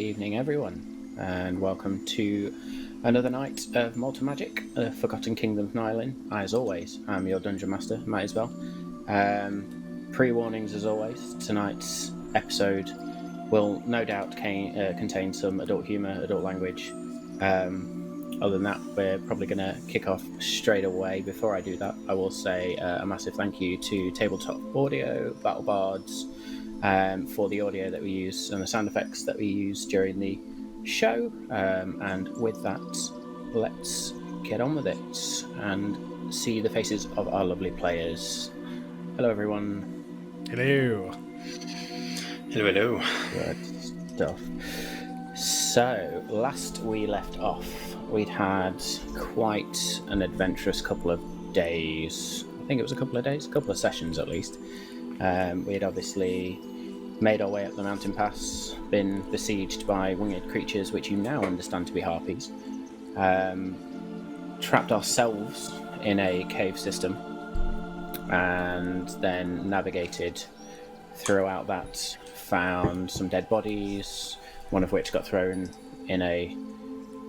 evening, everyone, and welcome to another night of Malt Magic, the Forgotten Kingdom of Nylin. As always, I'm your Dungeon Master, Matt as well. Pre-warnings, as always, tonight's episode will no doubt contain some adult humour, adult language. Other than that, we're probably going to kick off straight away. Before I do that, I will say a massive thank you to Tabletop Audio, Battle Bards, for the audio that we use and the sound effects that we use during the show. And with that, let's get on with it and see the faces of our lovely players. Hello, everyone. Hello. Hello. Good stuff. So, last we left off, we'd had quite an adventurous couple of days. I think it was a couple of sessions at least. We had obviously made our way up the mountain pass, been besieged by winged creatures, which you now understand to be harpies, trapped ourselves in a cave system, and then navigated throughout that, found some dead bodies, one of which got thrown in a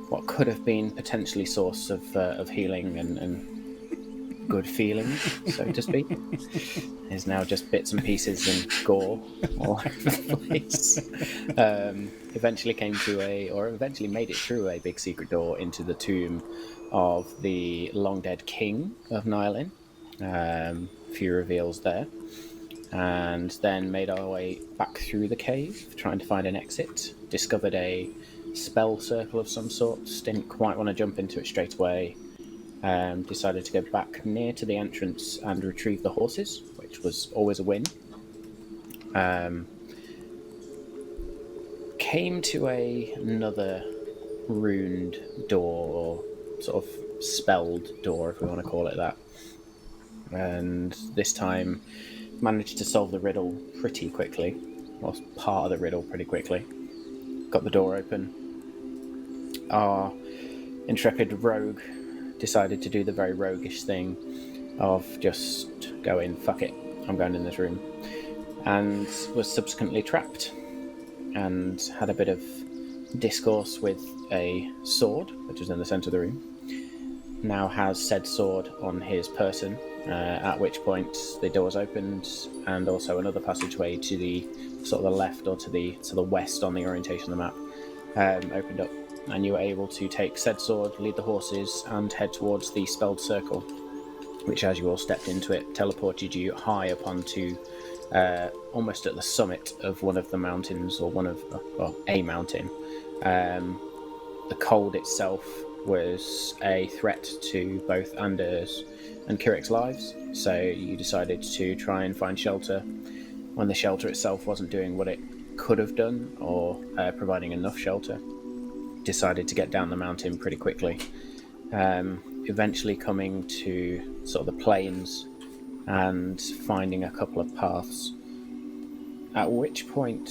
what could have been potentially source of healing and good feelings, so to speak, is now just bits and pieces and gore all over the place. Eventually made it through a big secret door into the tomb of the long dead king of Nylin. Few reveals there. And then made our way back through the cave, trying to find an exit. Discovered a spell circle of some sort. Didn't quite want to jump into it straight away. Decided to go back near to the entrance and retrieve the horses, which was always a win. Came to another runed door, or sort of spelled door, if we want to call it that. And this time managed to solve the riddle pretty quickly, or part of the riddle pretty quickly. Got the door open. Our intrepid rogue decided to do the very roguish thing of just going, fuck it, I'm going in this room, and was subsequently trapped and had a bit of discourse with a sword, which was in the centre of the room. Now has said sword on his person, at which point the doors opened, and also another passageway to the sort of the left or to the west on the orientation of the map opened up, and you were able to take said sword, lead the horses, and head towards the spelled circle, which, as you all stepped into it, teleported you high up onto almost at the summit of one of the mountains, or a mountain. The cold itself was a threat to both Anders and Kirik's lives, so you decided to try and find shelter when the shelter itself wasn't doing what it could have done, or providing enough shelter. Decided to get down the mountain pretty quickly, eventually coming to sort of the plains and finding a couple of paths, at which point,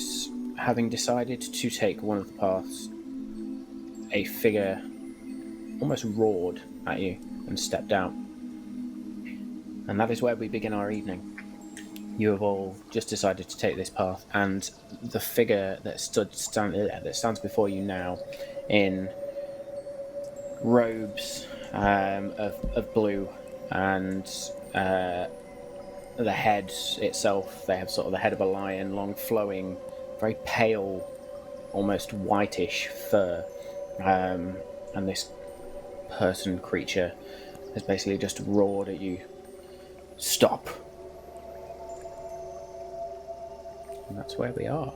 having decided to take one of the paths, a figure almost roared at you and stepped out. And that is where we begin our evening. You have all just decided to take this path, and the figure that stands before you now, in robes of blue, and the head itself, they have sort of the head of a lion, long flowing, very pale, almost whitish fur, and this creature has basically just roared at you, "Stop!" And that's where we are.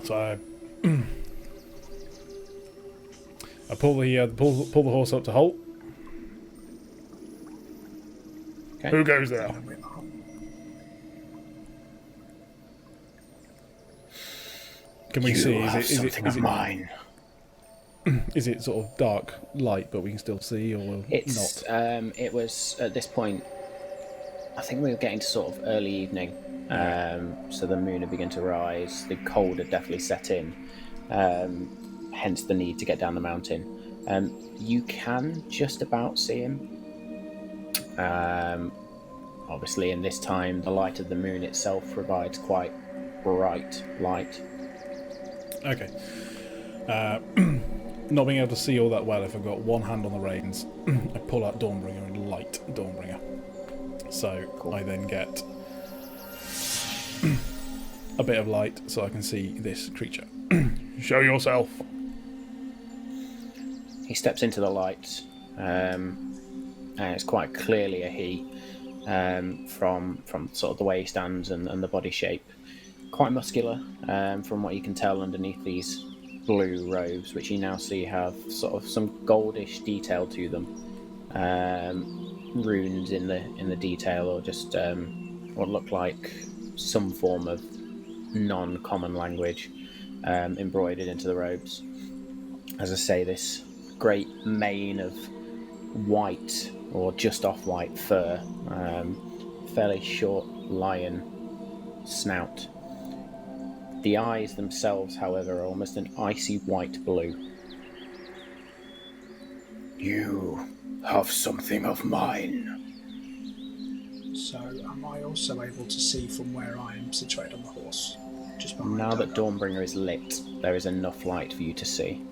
So I pull the horse up to halt. Okay. Who goes there? Can we see? Is it mine? Is it sort of dark light, but we can still see, or It's not? It was at this point, I think we were getting to sort of early evening, so the moon had begun to rise. The cold had definitely set in, hence the need to get down the mountain. You can just about see him. obviously in this time the light of the moon itself provides quite bright light. Okay. Not being able to see all that well if I've got one hand on the reins, I pull out Dawnbringer and light Dawnbringer. So Cool. I then get a bit of light so I can see this creature. Show yourself. He steps into the light, and it's quite clearly a he, from sort of the way he stands and the body shape. Quite muscular, from what you can tell underneath these blue robes, which you now see have sort of some goldish detail to them, runes in the detail, or just what look like some form of non-common language embroidered into the robes. As I say, this great mane of white or just off-white fur, fairly short lion snout. The eyes themselves, however, are almost an icy white blue. You have something of mine. So, am I also able to see from where I am situated on the horse? Just behind Now that Dodo? Dawnbringer is lit, there is enough light for you to see.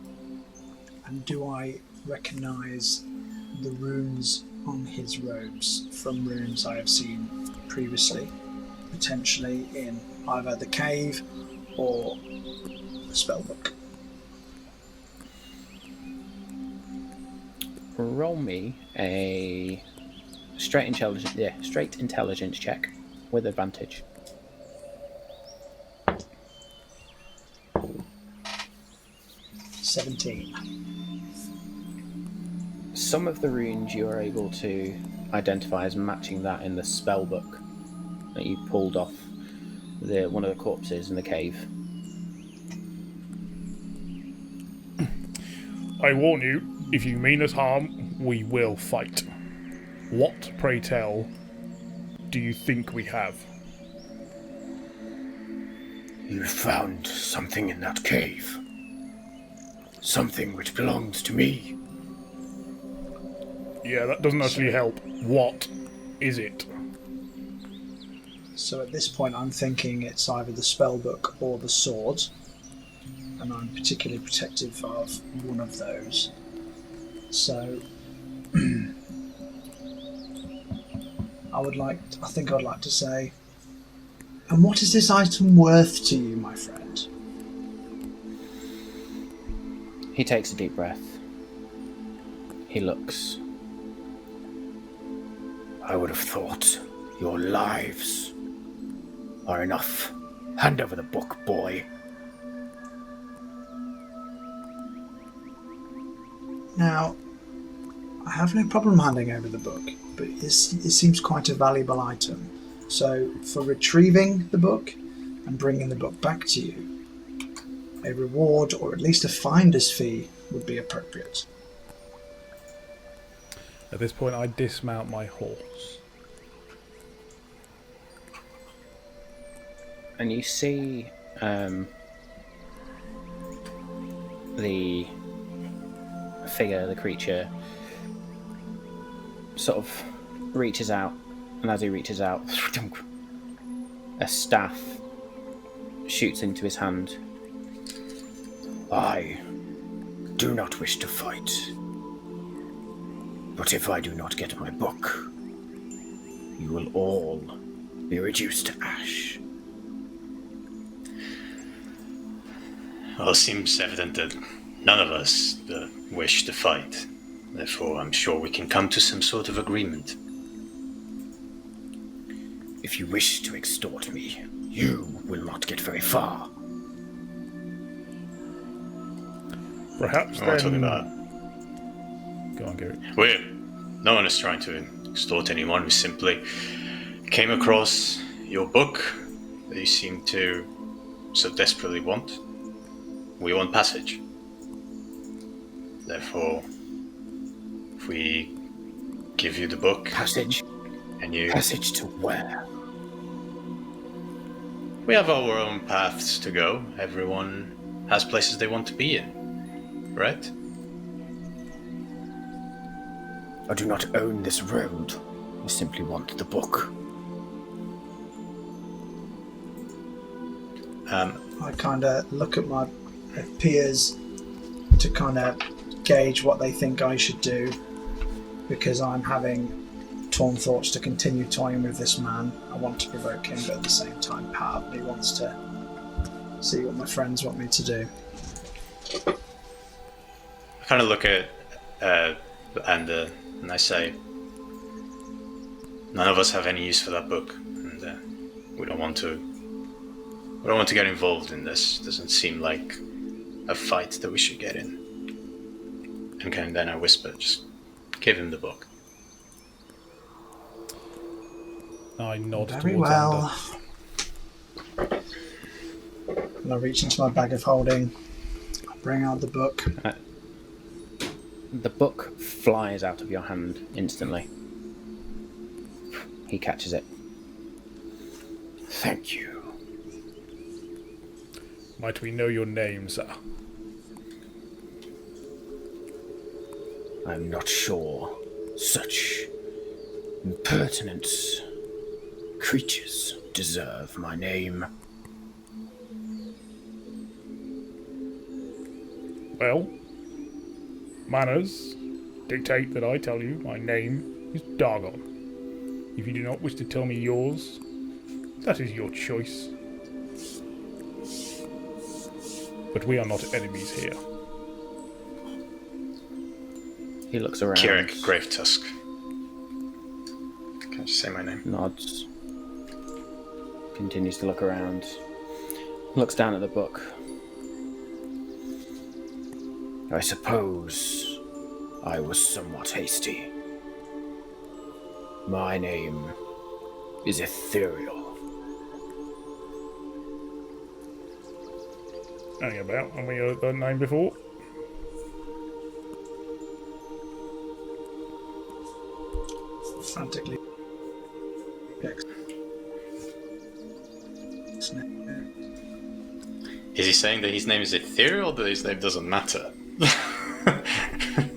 And do I recognise the runes on his robes from runes I have seen previously, potentially in either the cave or the spellbook? Roll me a straight intelligence check with advantage. Some of the runes you are able to identify as matching that in the spellbook that you pulled off one of the corpses in the cave. I warn you, if you mean us harm, we will fight. What, pray tell, do you think we have? You found something in that cave. Something which belongs to me. Yeah, that doesn't actually help. What is it? So at this point I'm thinking it's either the spellbook or the sword, and I'm particularly protective of one of those. So I think I'd like to say, and what is this item worth to you, my friend? He takes a deep breath. He looks. I would have thought your lives are enough. Hand over the book, boy. Now, I have no problem handing over the book, but it seems quite a valuable item. So, for retrieving the book and bringing the book back to you, a reward or at least a finder's fee would be appropriate. At this point, I dismount my horse. And you see the figure, the creature, sort of reaches out, and as he reaches out, a staff shoots into his hand. I do not wish to fight. But if I do not get my book, you will all be reduced to ash. Well, it seems evident that none of us wish to fight. Therefore, I'm sure we can come to some sort of agreement. If you wish to extort me, you will not get very far. Perhaps What am I talking then... about? Go on, Gary. No one is trying to extort anyone. We simply came across your book that you seem to so desperately want. We want passage. Therefore, if we give you the book... Passage? And you... Passage to where? We have our own paths to go. Everyone has places they want to be in. Right? I do not own this road. I simply want the book. I kind of look at my peers to kind of gauge what they think I should do, because I'm having torn thoughts to continue toying with this man. I want to provoke him, but at the same time, part of me wants to see what my friends want me to do. I kind of look at Ander and I say, none of us have any use for that book, and we don't want to. We don't want to get involved in this. Doesn't seem like a fight that we should get in. And then I whisper, just give him the book. I nod Very towards well. Ander. And I reach into my bag of holding. I bring out the book. The book flies out of your hand instantly. He catches it. Thank you. Might we know your name, sir? I'm not sure. Such impertinent creatures deserve my name. Well, manners dictate that I tell you my name is Dargon. If you do not wish to tell me yours, that is your choice. But we are not enemies here. He looks around. Kirik Gravetusk. Can I just say my name? Nods. Continues to look around. Looks down at the book. I suppose I was somewhat hasty. My name is Ethereal. Hang about, have we heard that name before? Frantically. Is he saying that his name is Ethereal, or that his name doesn't matter?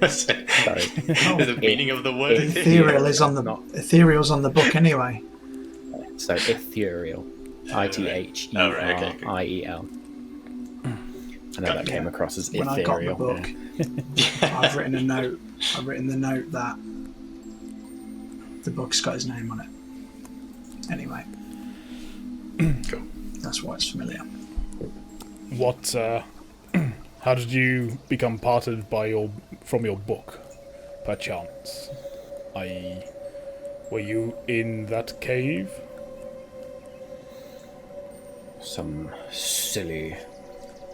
Sorry. The meaning of the word Ethereal is on the Ethereal's on the book anyway. So ethereal. ITHERIEL. I know that came across as When ethereal. I got the book, I've written a note. I've written the note that the book's got his name on it. Anyway, Cool. that's why it's familiar. What, how did you become parted from your book, perchance? Were you in that cave? Some silly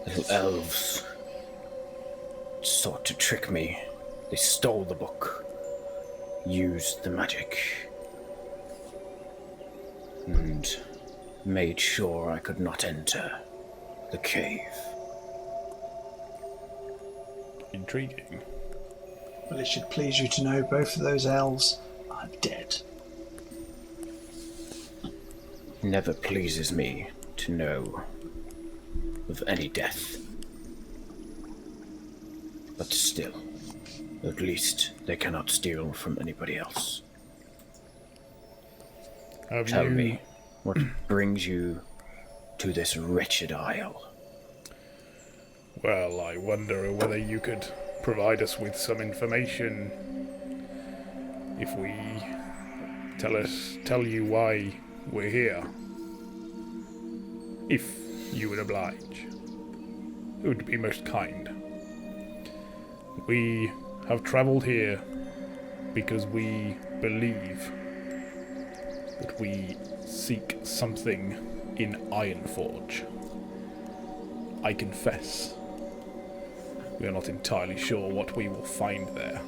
little elves sought to trick me. They stole the book, used the magic, and made sure I could not enter the cave. Intriguing. Well, it should please you to know both of those elves are dead. Never pleases me to know of any death. But still, at least they cannot steal from anybody else. Have Tell you... me, what brings you to this wretched isle? Well, I wonder whether you could provide us with some information if we tell you why we're here. If you would oblige. It would be most kind. We have travelled here because we believe that we seek something in Ironforge. I confess, we are not entirely sure what we will find there.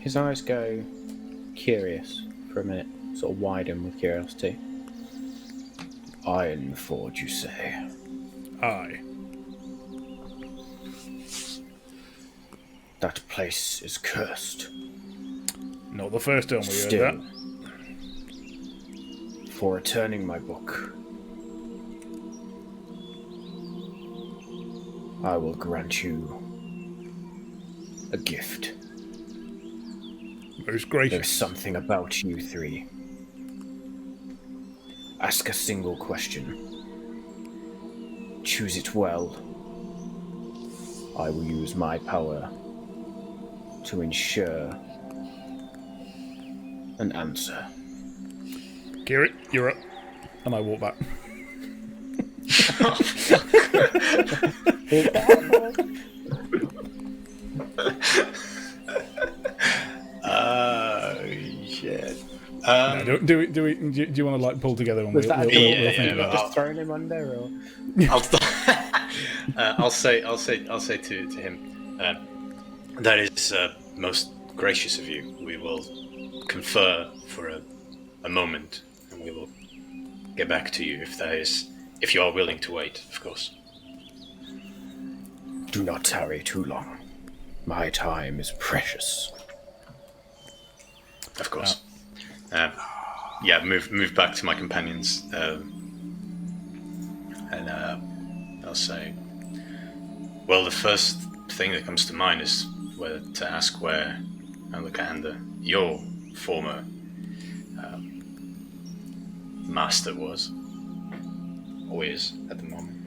His eyes go curious for a minute, sort of widen with curiosity. Ironforge, you say? Aye. That place is cursed. Not the first time we heard Still, that. for returning my book, I will grant you a gift. Most gracious. There's something about you three ask a single question. Choose it well. I will use my power to ensure an answer. Kiri, you're up. And I walk back. Shit. No, do you want to like pull together and we'll think about it? Just throwing him under, or I'll say to him, that is most gracious of you. We will confer for a moment, and we will get back to you if you are willing to wait, of course. Do not tarry too long. My time is precious. Of course. Move back to my companions, and I'll say, well, the first thing that comes to mind is to ask where Alakanda, your former master, was, or is at the moment.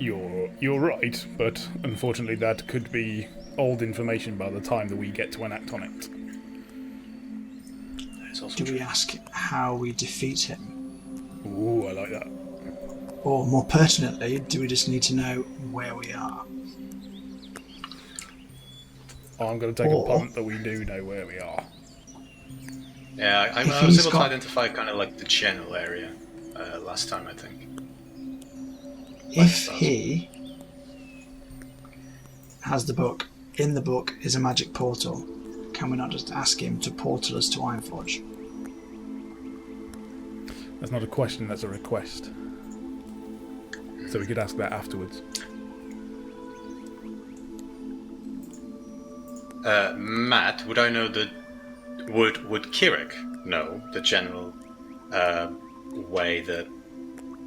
You're right, but unfortunately that could be old information by the time that we get to enact on it. Do we ask how we defeat him? Ooh, I like that. Or more pertinently, do we just need to know where we are? I'm going to take a punt that we do know where we are. Yeah, I was able to identify kind of like the general area last time, I think. If he has the book, in the book is a magic portal, can we not just ask him to portal us to Ironforge? That's not a question, that's a request. So we could ask that afterwards. Matt, would I know would Kirik know the general way that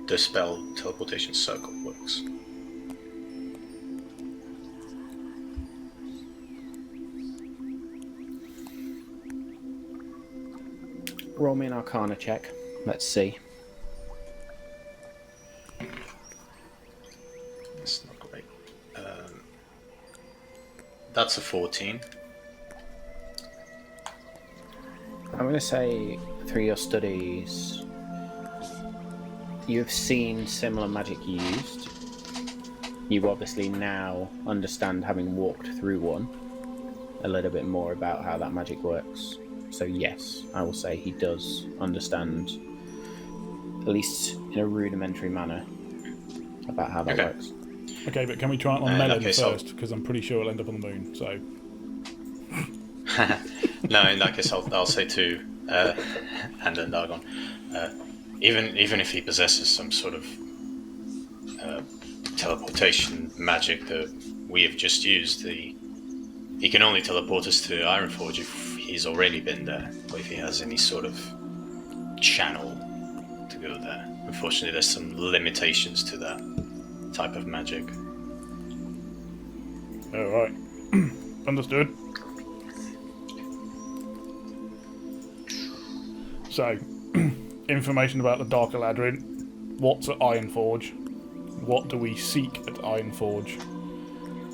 the spell teleportation circle works? roll me an Arcana check. Let's see. That's not great. That's a 14. I'm going to say through your studies, you've seen similar magic used. You obviously now understand, having walked through one, a little bit more about how that magic works. So yes, I will say he does understand, at least in a rudimentary manner, about how that works. Okay, but can we try it on Melon okay, first? Because I'm pretty sure it'll end up on the moon, so... No, in that case, I'll say to Handa and Dargon, even if he possesses some sort of teleportation magic that we have just used, he can only teleport us to Ironforge if he's already been there, or if he has any sort of channel to go there. Unfortunately, there's some limitations to that type of magic. Alright. Understood. So, information about the Dark Eladrin. What's at Ironforge? What do we seek at Ironforge?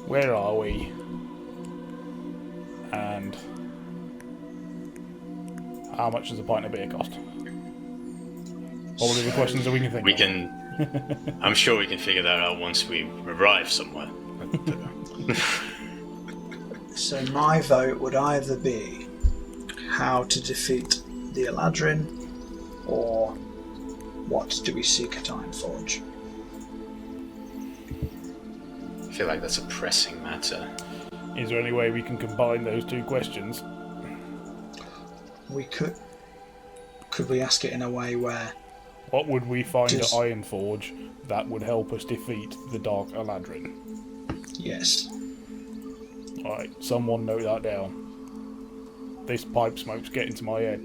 Where are we? And how much does a pint of beer cost? All of the questions that we can think of. I'm sure we can figure that out once we arrive somewhere. So my vote would either be how to defeat the Eladrin, or what do we seek at Ironforge? I feel like that's a pressing matter. Is there any way we can combine those two questions? We could we ask it in a way where... What would we find at Ironforge that would help us defeat the Dark Eladrin? Yes. Alright, someone note that down. This pipe smoke's getting to my head.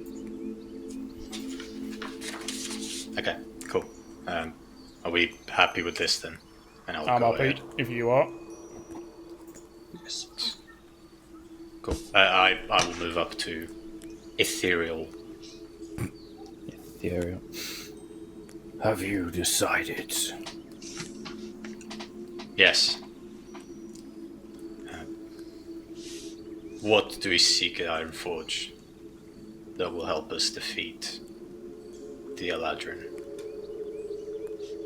Okay, cool. Are we happy with this then? And I'm happy, if you are. Yes. Cool. I will move up to ethereal. Ethereal. Have you decided? Yes. What do we seek at Ironforge that will help us defeat the Eladrin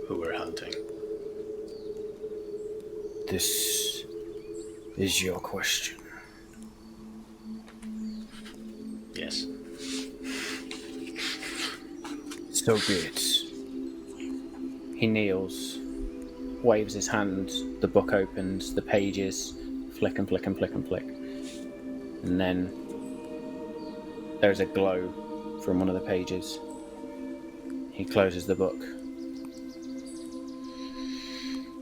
who we're hunting? This is your question. Yes. So be it. He kneels, waves his hand, the book opens, the pages flick and flick and flick and flick. And then there's a glow from one of the pages. He closes the book,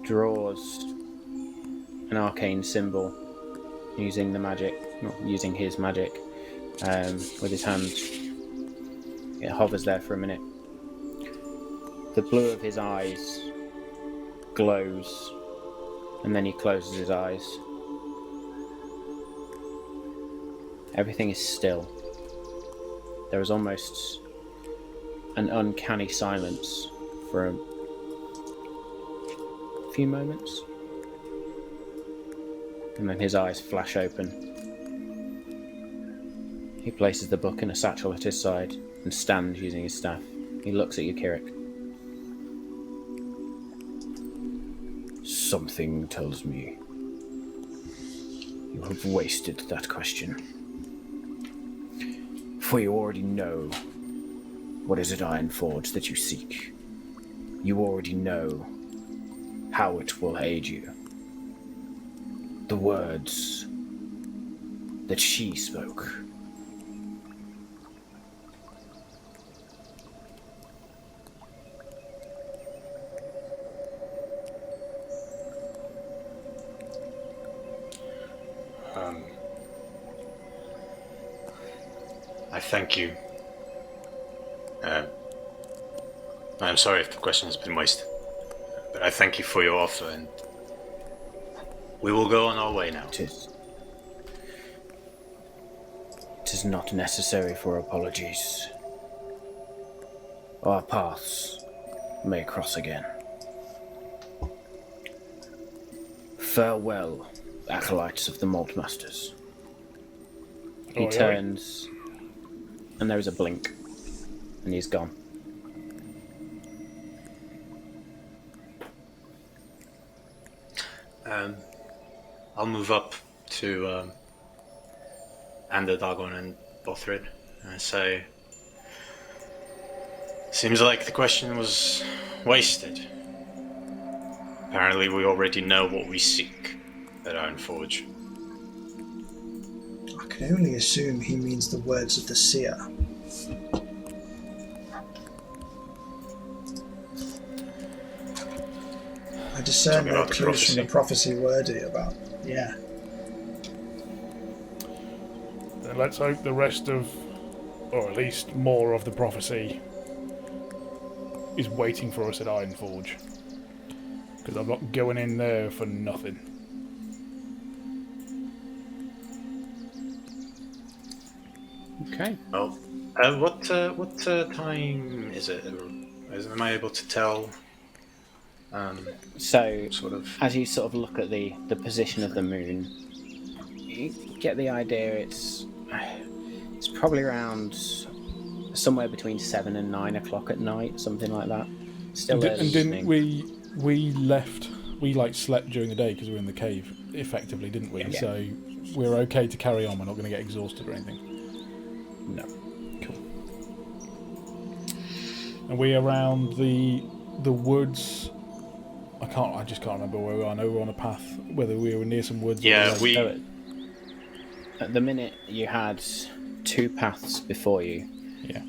draws an arcane symbol using the magic, not using his magic, with his hand. It hovers there for a minute. The blue of his eyes glows, and then he closes his eyes. Everything is still. There is almost an uncanny silence for a few moments. And then his eyes flash open. He places the book in a satchel at his side and stands using his staff. He looks at you, Kirik. Something tells me you have wasted that question. For you already know what is at Ironforge that you seek. You already know how it will aid you. The words that she spoke. I thank you. I'm sorry if the question has been wasted, but I thank you for your offer, and we will go on our way now. It is not necessary for apologies. Our paths may cross again. Farewell, acolytes of the Malt Masters. He turns, and there is a blink, and he's gone. I'll move up to Dagon and Bothrid and say, seems like the question was wasted. Apparently we already know what we seek at Ironforge. I can only assume he means the words of the seer. I discern no clues from the prophecy wordy about. Yeah. Then let's hope the rest of, or at least more of the prophecy, is waiting for us at Ironforge. Because I'm not going in there for nothing. Okay. Well, what time is it? Am I able to tell? So, sort of. as you sort of look at the position of the moon, you get the idea it's probably around somewhere between 7 and 9 o'clock at night, something like that. Still early And didn't evening. we left, we like slept during the day because we were in the cave, effectively, didn't we? Yeah. So we're okay to carry on, we're not going to get exhausted or anything. No. Cool. And we around the woods. I just can't remember where we are. I know we're on a path, whether we were near some woods. Yeah, So at the minute you had two paths before you. Yeah.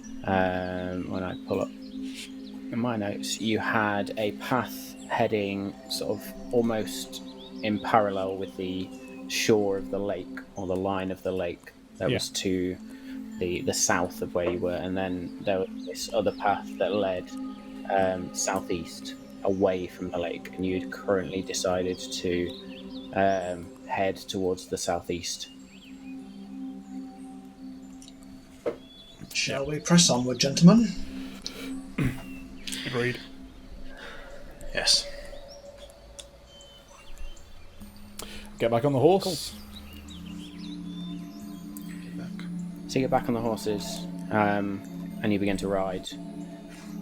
When I pull up in my notes, you had a path heading sort of almost in parallel with the shore of the lake, or the line of the lake that was to the south of where you were, and then there was this other path that led southeast away from the lake, and you'd currently decided to head towards the southeast. Shall we press onward, gentlemen? Agreed. Yes. Get back on the horse. So you get back on the horses, and you begin to ride.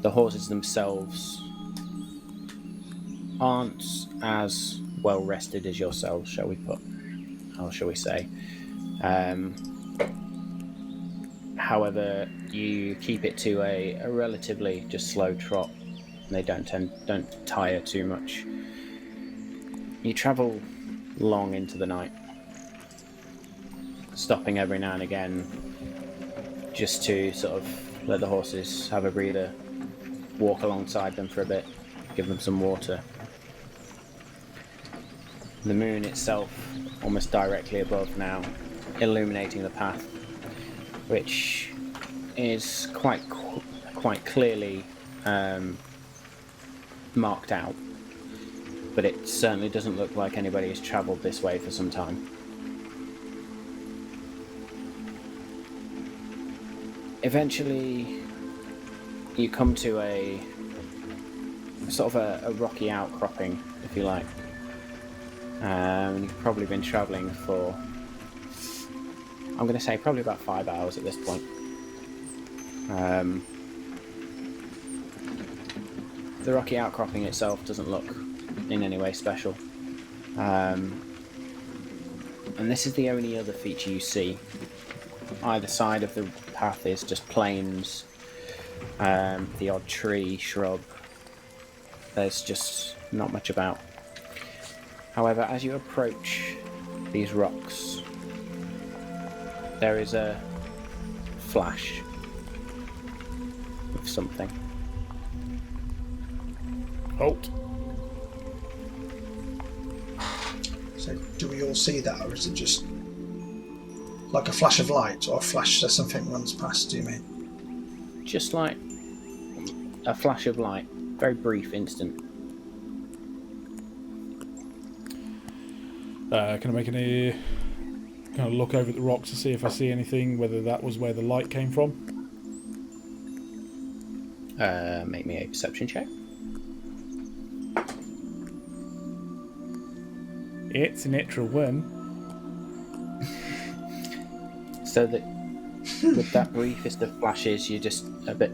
The horses themselves aren't as well rested as yourselves, shall we say. However, you keep it to a relatively just slow trot. They don't tire too much. You travel long into the night, stopping every now and again just to sort of let the horses have a breather, walk alongside them for a bit, give them some water. The moon itself, almost directly above now, illuminating the path, which is quite clearly marked out, but it certainly doesn't look like anybody has travelled this way for some time. Eventually, you come to a sort of a rocky outcropping, if you like. You've probably been travelling for, I'm going to say, probably about 5 hours at this point. The rocky outcropping itself doesn't look in any way special. And this is the only other feature you see. Either side of the path is just plains, the odd tree, shrub. There's just not much about. However, as you approach these rocks, there is a flash of something. Halt. So, do we all see that, or is it just like a flash of light, or a flash that something runs past? Do you mean? Just like a flash of light, very brief instant. Can I make any kind of look over at the rocks to see if I see anything, whether that was where the light came from? Make me a perception check. It's a natural one. So that with that briefest of flashes, you're just a bit.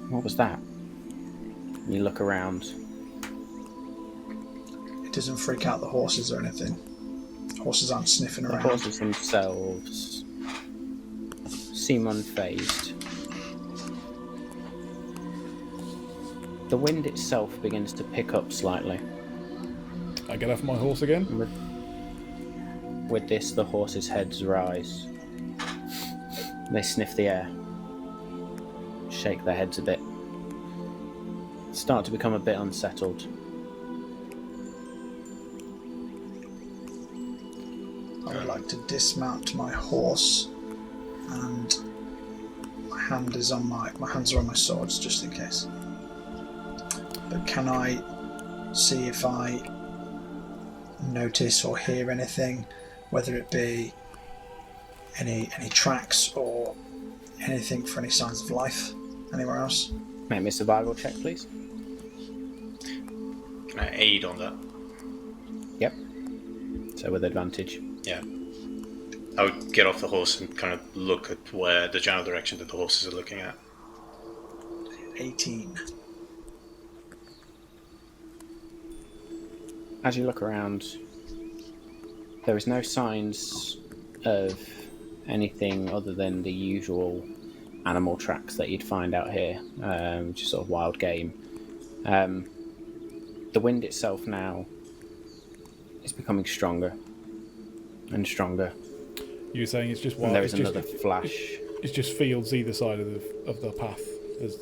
What was that? And you look around. It doesn't freak out the horses or anything. Horses aren't sniffing The around. horses themselves seem unfazed. The wind itself begins to pick up slightly. I get off my horse again. With this, the horses' heads rise. They sniff the air, shake their heads a bit, start to become a bit unsettled. I would like to dismount my horse, and my hands are on my swords just in case. But can I see if I notice or hear anything, whether it be any tracks or anything for any signs of life anywhere else? Make me a survival check, please. Can I aid on that? Yep. So with advantage. Yeah. I would get off the horse and kind of look at where the general direction that the horses are looking at. 18. As you look around, there is no signs of anything other than the usual animal tracks that you'd find out here, just sort of wild game. The wind itself now is becoming stronger and stronger. You were saying it's just wild. And there is it's another just, flash It's just fields either side of the path. There's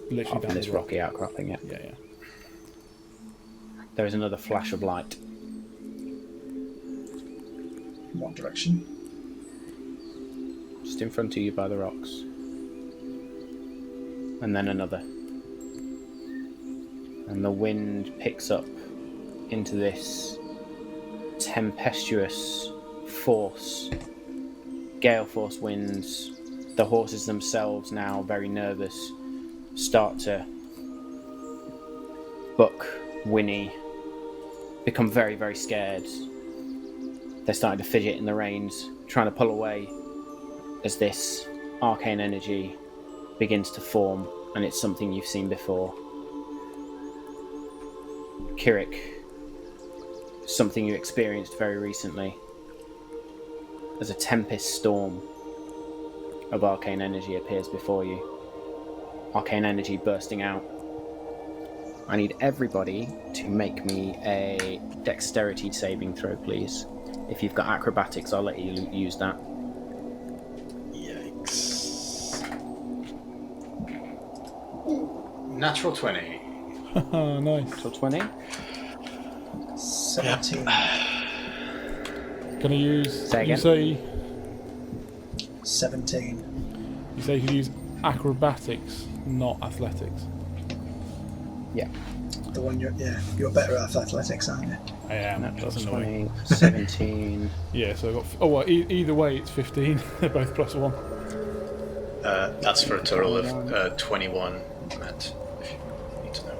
literally off down in this the rock. rocky outcropping. Yeah. Yeah. There is another flash of light. In what direction? Just in front of you by the rocks. And then another. And the wind picks up into this tempestuous force, gale force winds. The horses themselves, now very nervous, start to buck whinny, become very, very scared. They're starting to fidget in the reins, trying to pull away as this arcane energy begins to form, and it's something you've seen before. Kirik, something you experienced very recently, as a tempest storm of arcane energy appears before you. Arcane energy bursting out. I need everybody to make me a dexterity saving throw, please. If you've got acrobatics, I'll let you use that. Yikes. Natural 20. Oh, nice. Natural 20. 17. Can I use... Say You again? say 17. you say you can use acrobatics, not athletics. Yeah. The one you're better at athletics, aren't you? I am. Natural That's annoying. 20, 17. Yeah, so I got... Oh, well, either way, it's 15. They're both +1. That's for a total of 21, Matt, if you need to know.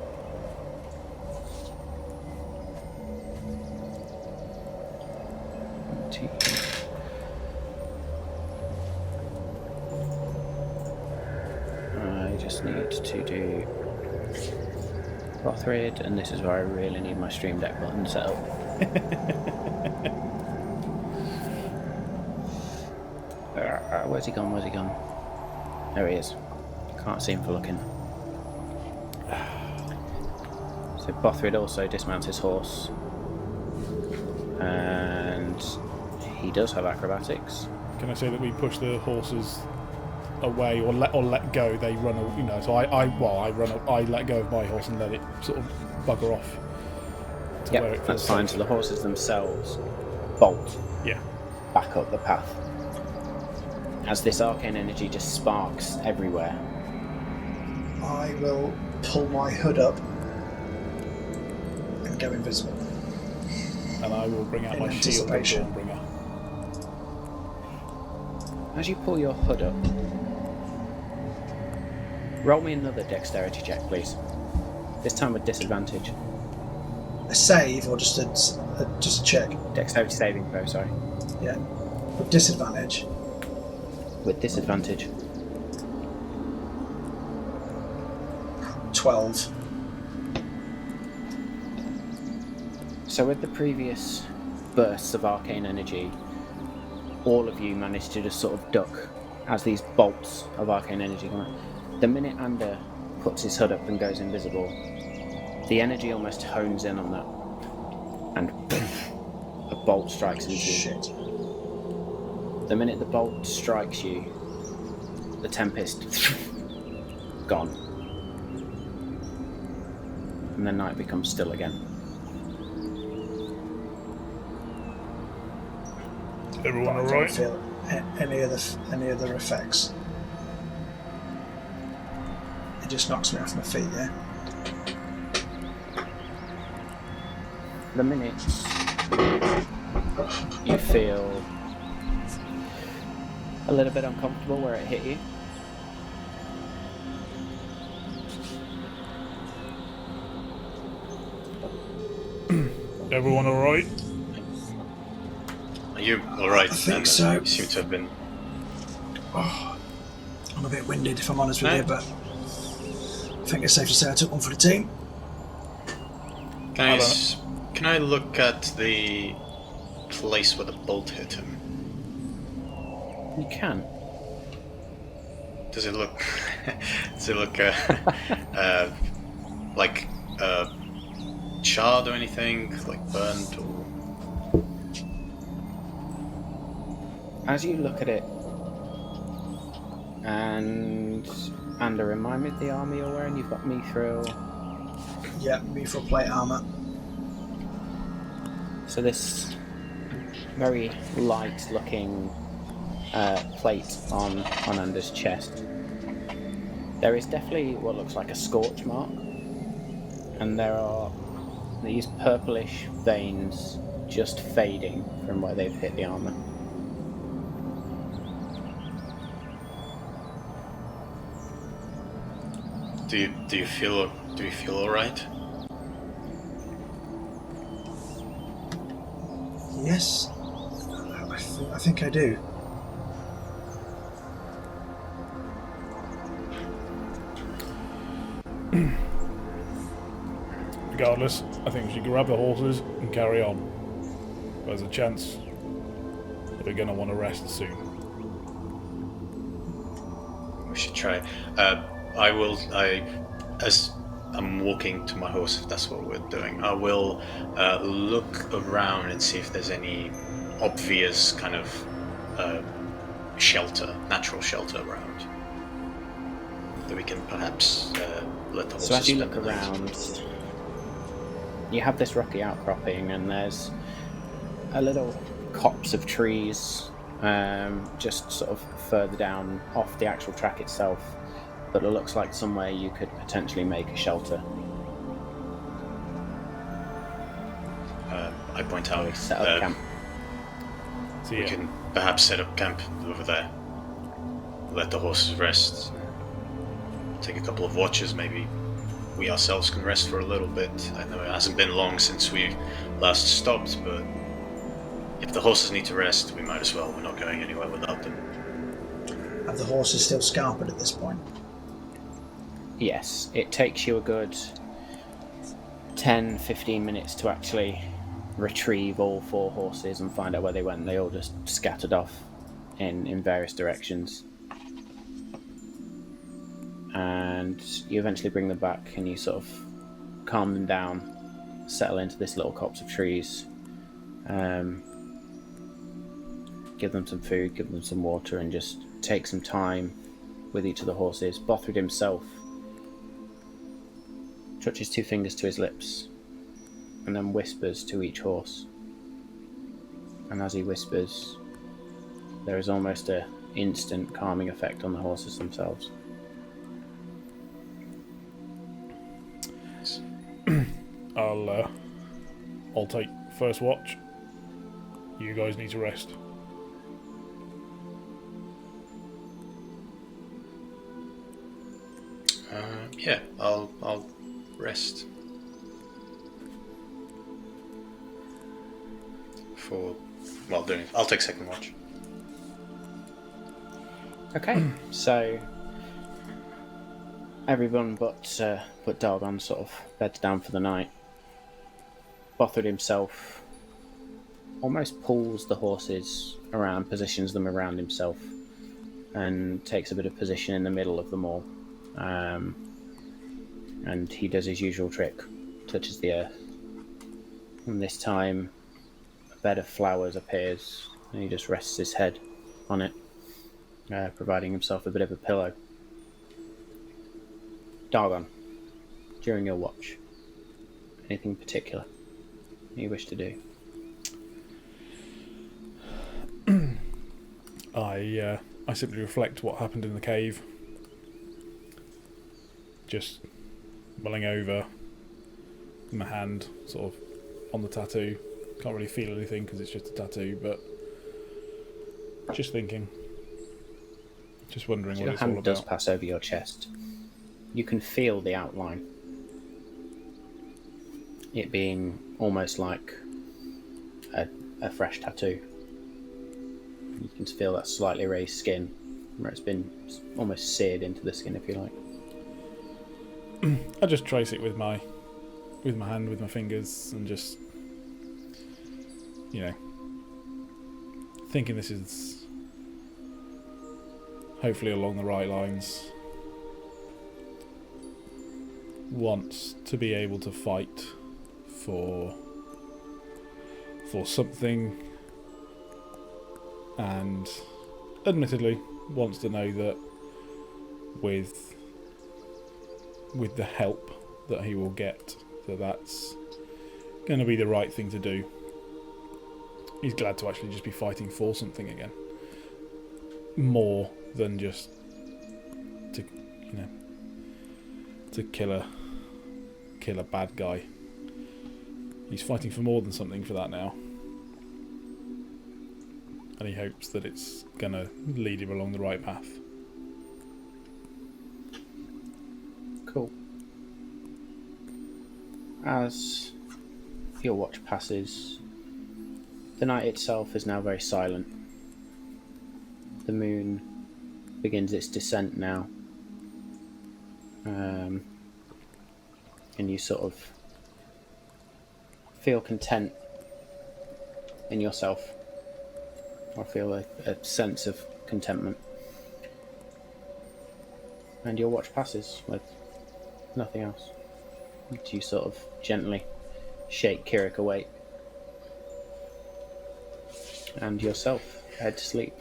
I just need to do Bothrid, and this is where I really need my Stream Deck button set up. Where's he gone? Where's he gone? There he is. Can't see him for looking. So Bothrid also dismounts his horse, and he does have acrobatics. Can I say that we push the horses away or let go? They run, So I let go of my horse and let it sort of bugger off to where it Yep, feels that's fine. safe. So the horses themselves bolt Yeah. back up the path as this arcane energy just sparks everywhere. I will pull my hood up and go invisible. And I will bring out In my shield and anticipation. Dawnbringer. As you pull your hood up, roll me another dexterity check, please. This time with disadvantage. A save or just a check? Dexterity saving throw, sorry. Yeah. With disadvantage. With disadvantage. 12. So with the previous bursts of arcane energy, all of you managed to just sort of duck as these bolts of arcane energy come out. The minute Ander puts his hood up and goes invisible, the energy almost hones in on that, and a bolt strikes into you. Shit. The minute the bolt strikes you, the tempest gone, and the night becomes still again. Everyone I don't alright? feel any other effects. It just knocks me off my feet, yeah? The minute you feel a little bit uncomfortable where it hit you, Everyone alright? Are you alright? I think Amber? so. You seem to have been. Oh, I'm a bit winded if I'm honest with Hey. you, but I think it's safe to say I took one for the team. Can I look at the place where the bolt hit him? you can. Does it look? Does it look like charred or anything? Like burnt or? As you look at it, and remind me of the armor you're wearing. You've got mithril. Yeah, mithril plate armour. So this very light-looking plate on Ander's chest. There is definitely what looks like a scorch mark, and there are these purplish veins just fading from where they've hit the armor. Do you feel alright? Yes, I think I do. Regardless, I think we should grab the horses and carry on. There's a chance that we're going to want to rest soon. We should try. As I'm walking to my horse, if that's what we're doing, I will look around and see if there's any obvious kind of shelter, natural shelter around that we can perhaps let the horses. So as you spend look the night. around, you have this rocky outcropping, and there's a little copse of trees, just sort of further down off the actual track itself. But it looks like somewhere you could potentially make a shelter. I point out. Set up camp. So We yeah, can perhaps set up camp over there. Let the horses rest. Take a couple of watches, maybe we ourselves can rest for a little bit. I know it hasn't been long since we last stopped, but if the horses need to rest, we might as well. We're not going anywhere without them. Have the horses still scarpered at this point? Yes, it takes you a good 10-15 minutes to actually retrieve all 4 horses and find out where they went. They all just scattered off in various directions. And you eventually bring them back and you sort of calm them down, settle into this little copse of trees, give them some food, give them some water, and just take some time with each of the horses. Bothrid himself touches 2 fingers to his lips and then whispers to each horse. And as he whispers, there is almost an instant calming effect on the horses themselves. I'll take first watch. You guys need to rest. Yeah, I'll rest for doing. I'll take second watch. Okay, so everyone but Dargon sort of beds down for the night. Bothrid himself almost pulls the horses around, positions them around himself, and takes a bit of position in the middle of them all. And he does his usual trick, touches the earth. And this time, a bed of flowers appears, and he just rests his head on it, providing himself a bit of a pillow. Dargon, during your watch, anything particular you wish to do? I simply reflect what happened in the cave. Just mulling over my hand, sort of on the tattoo. Can't really feel anything because it's just a tattoo, but just thinking, just wondering As what your it's all hand does about. pass over your chest, you can feel the outline. It being almost like a fresh tattoo. You can feel that slightly raised skin, where it's been almost seared into the skin, if you like. I just trace it with my hand, with my fingers, and just, thinking this is hopefully along the right lines. Wants to be able to fight for something, and admittedly wants to know that with the help that he will get, that's going to be the right thing to do. He's glad to actually just be fighting for something again, more than just to kill a bad guy. He's fighting for more than something for that now, and he hopes that it's going to lead him along the right path. Cool. As your watch passes, The night itself is now very silent. The moon begins its descent now. And you sort of feel content in yourself, or feel a sense of contentment. And your watch passes with nothing else. You sort of gently shake Kirik awake, and yourself head to sleep.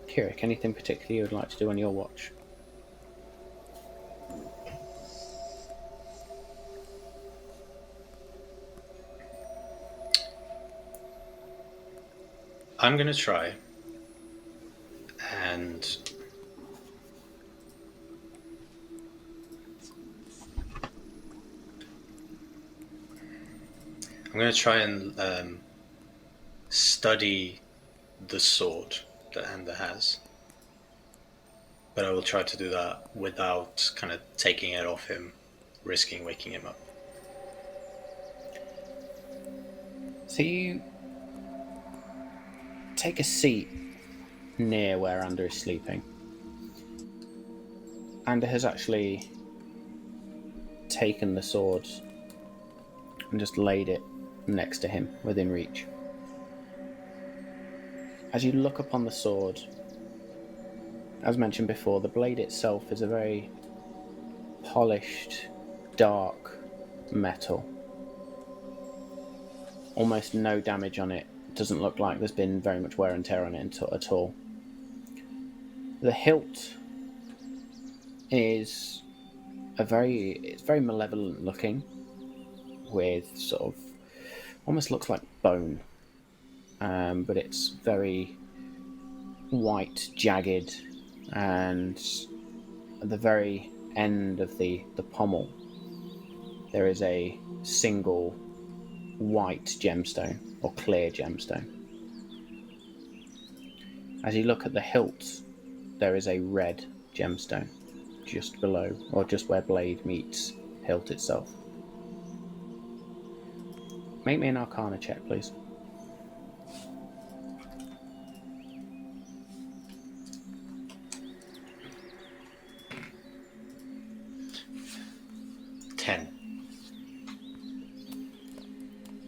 Kirik, anything particular you would like to do on your watch? I'm gonna try and study the sword that Ender has, but I will try to do that without kind of taking it off him, risking waking him up. So you take a seat near where Ander is sleeping. Ander has actually taken the sword and just laid it next to him, within reach. As you look upon the sword, as mentioned before, the blade itself is a very polished, dark metal. Almost no damage on it. It doesn't look like there's been very much wear and tear on it at all. The hilt is it's very malevolent looking, with sort of almost looks like bone, but it's very white, jagged, and at the very end of the pommel there is a single white gemstone, or clear gemstone. As you look at the hilt, there is a red gemstone just below, or just where blade meets hilt itself. Make me an Arcana check, please.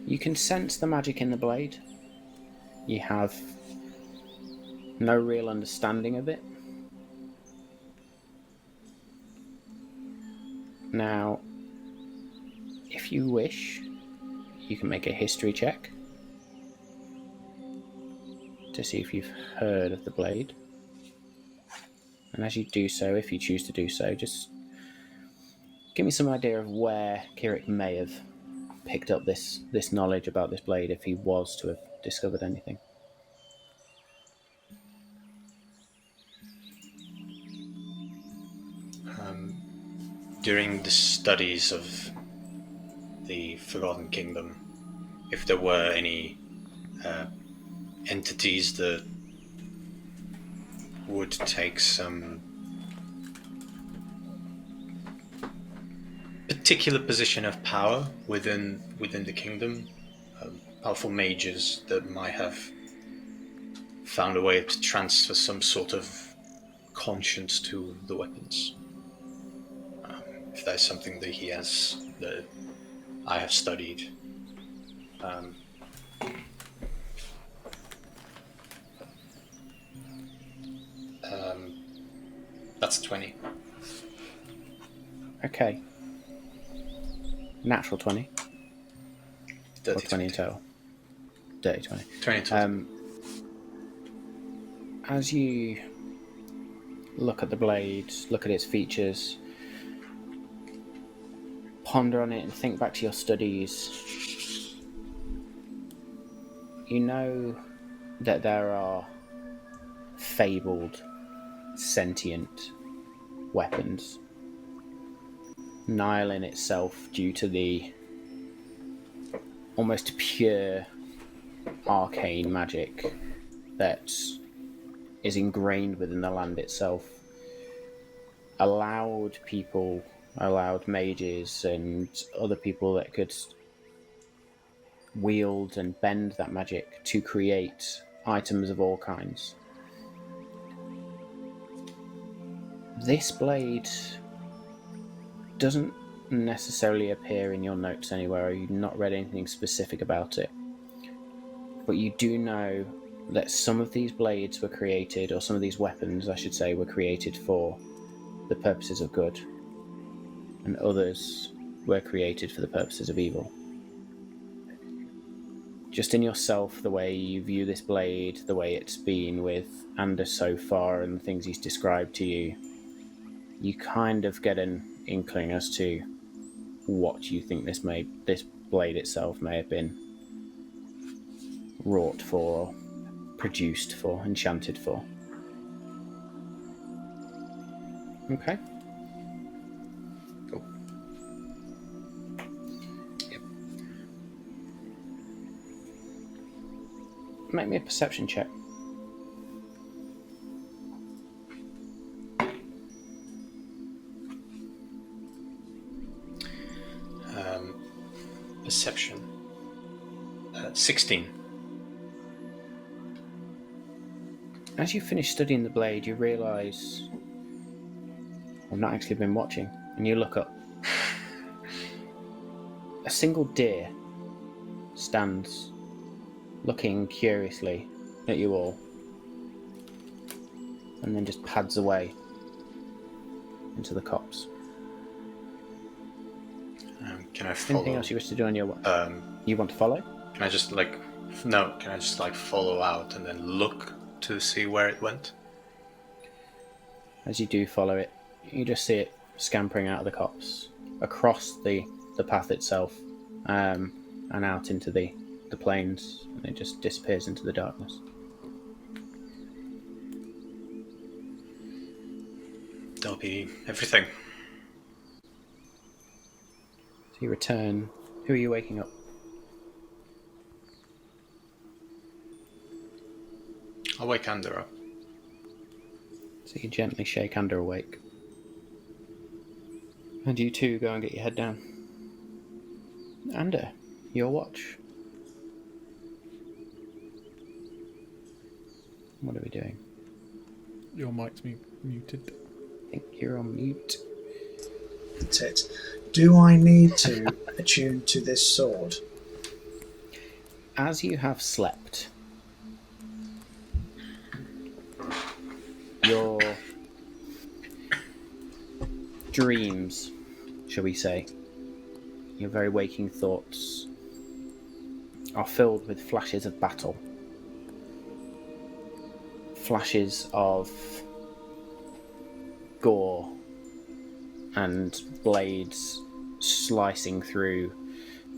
You can sense the magic in the blade. You have no real understanding of it. Now, if you wish, you can make a history check to see if you've heard of the blade. And as you do so, if you choose to do so, just give me some idea of where Kirik may have picked up this knowledge about this blade, if he was to have discovered anything. During the studies of the Forgotten Kingdom, if there were any entities that would take some particular position of power within the kingdom, powerful mages that might have found a way to transfer some sort of conscience to the weapons. If that's something that I have studied. That's 20. Okay. Natural 20. Dirty or 20 in total? Dirty 20. 20 in total. As you look at the blade, look at its features, ponder on it and think back to your studies, you know that there are fabled, sentient weapons. Nile in itself, due to the almost pure arcane magic that is ingrained within the land itself, allowed mages and other people that could wield and bend that magic to create items of all kinds. This blade doesn't necessarily appear in your notes anywhere, or you've not read anything specific about it. But you do know that some of these blades were created, or some of these weapons, I should say, were created for the purposes of good, and others were created for the purposes of evil. Just in yourself, the way you view this blade, the way it's been with Anders so far, and the things he's described to you, you kind of get an inkling as to what you think this blade itself may have been wrought for, produced for, enchanted for. Okay. Cool. Yep. Make me a perception check. Perception. 16. As you finish studying the blade, you realise I've not actually been watching, and you look up. A single deer stands looking curiously at you all, and then just pads away into the copse. Can I follow? Anything else you wish to do on your you want to follow? Can I just follow out and then look to see where it went? As you do follow it, you just see it scampering out of the copse, across the path itself, and out into the plains, and it just disappears into the darkness. That'll be everything. So you return. Who are you waking up? I'll wake Ander up. So you gently shake Ander awake. And you two go and get your head down. Ander, your watch. What are we doing? Your mic's muted. I think you're on mute. That's it. Do I need to attune to this sword? As you have slept, your dreams, shall we say, your very waking thoughts are filled with flashes of battle. Flashes of gore and blades slicing through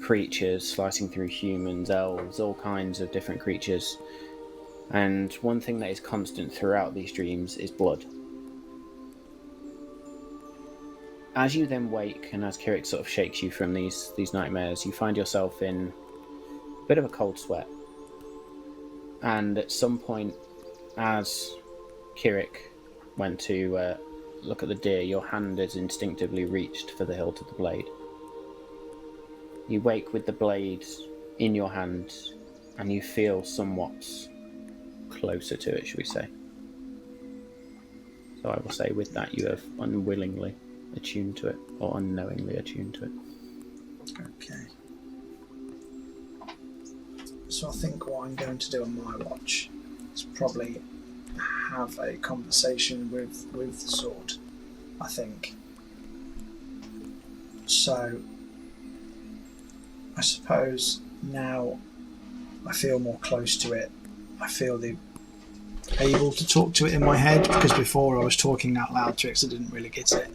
creatures, slicing through humans, elves, all kinds of different creatures. And one thing that is constant throughout these dreams is blood. As you then wake, and as Kirik sort of shakes you from these nightmares, you find yourself in a bit of a cold sweat. And at some point, as Kirik went to look at the deer, your hand is instinctively reached for the hilt of the blade. You wake with the blade in your hand, and you feel somewhat closer to it, shall we say. So I will say with that you have unwillingly attuned to it, or unknowingly attuned to it. Okay. So I think what I'm going to do on my watch is probably have a conversation with the sword, I think. So I suppose now I feel more close to it. I feel able to talk to it in my head, because before I was talking out loud to it because I didn't really get it.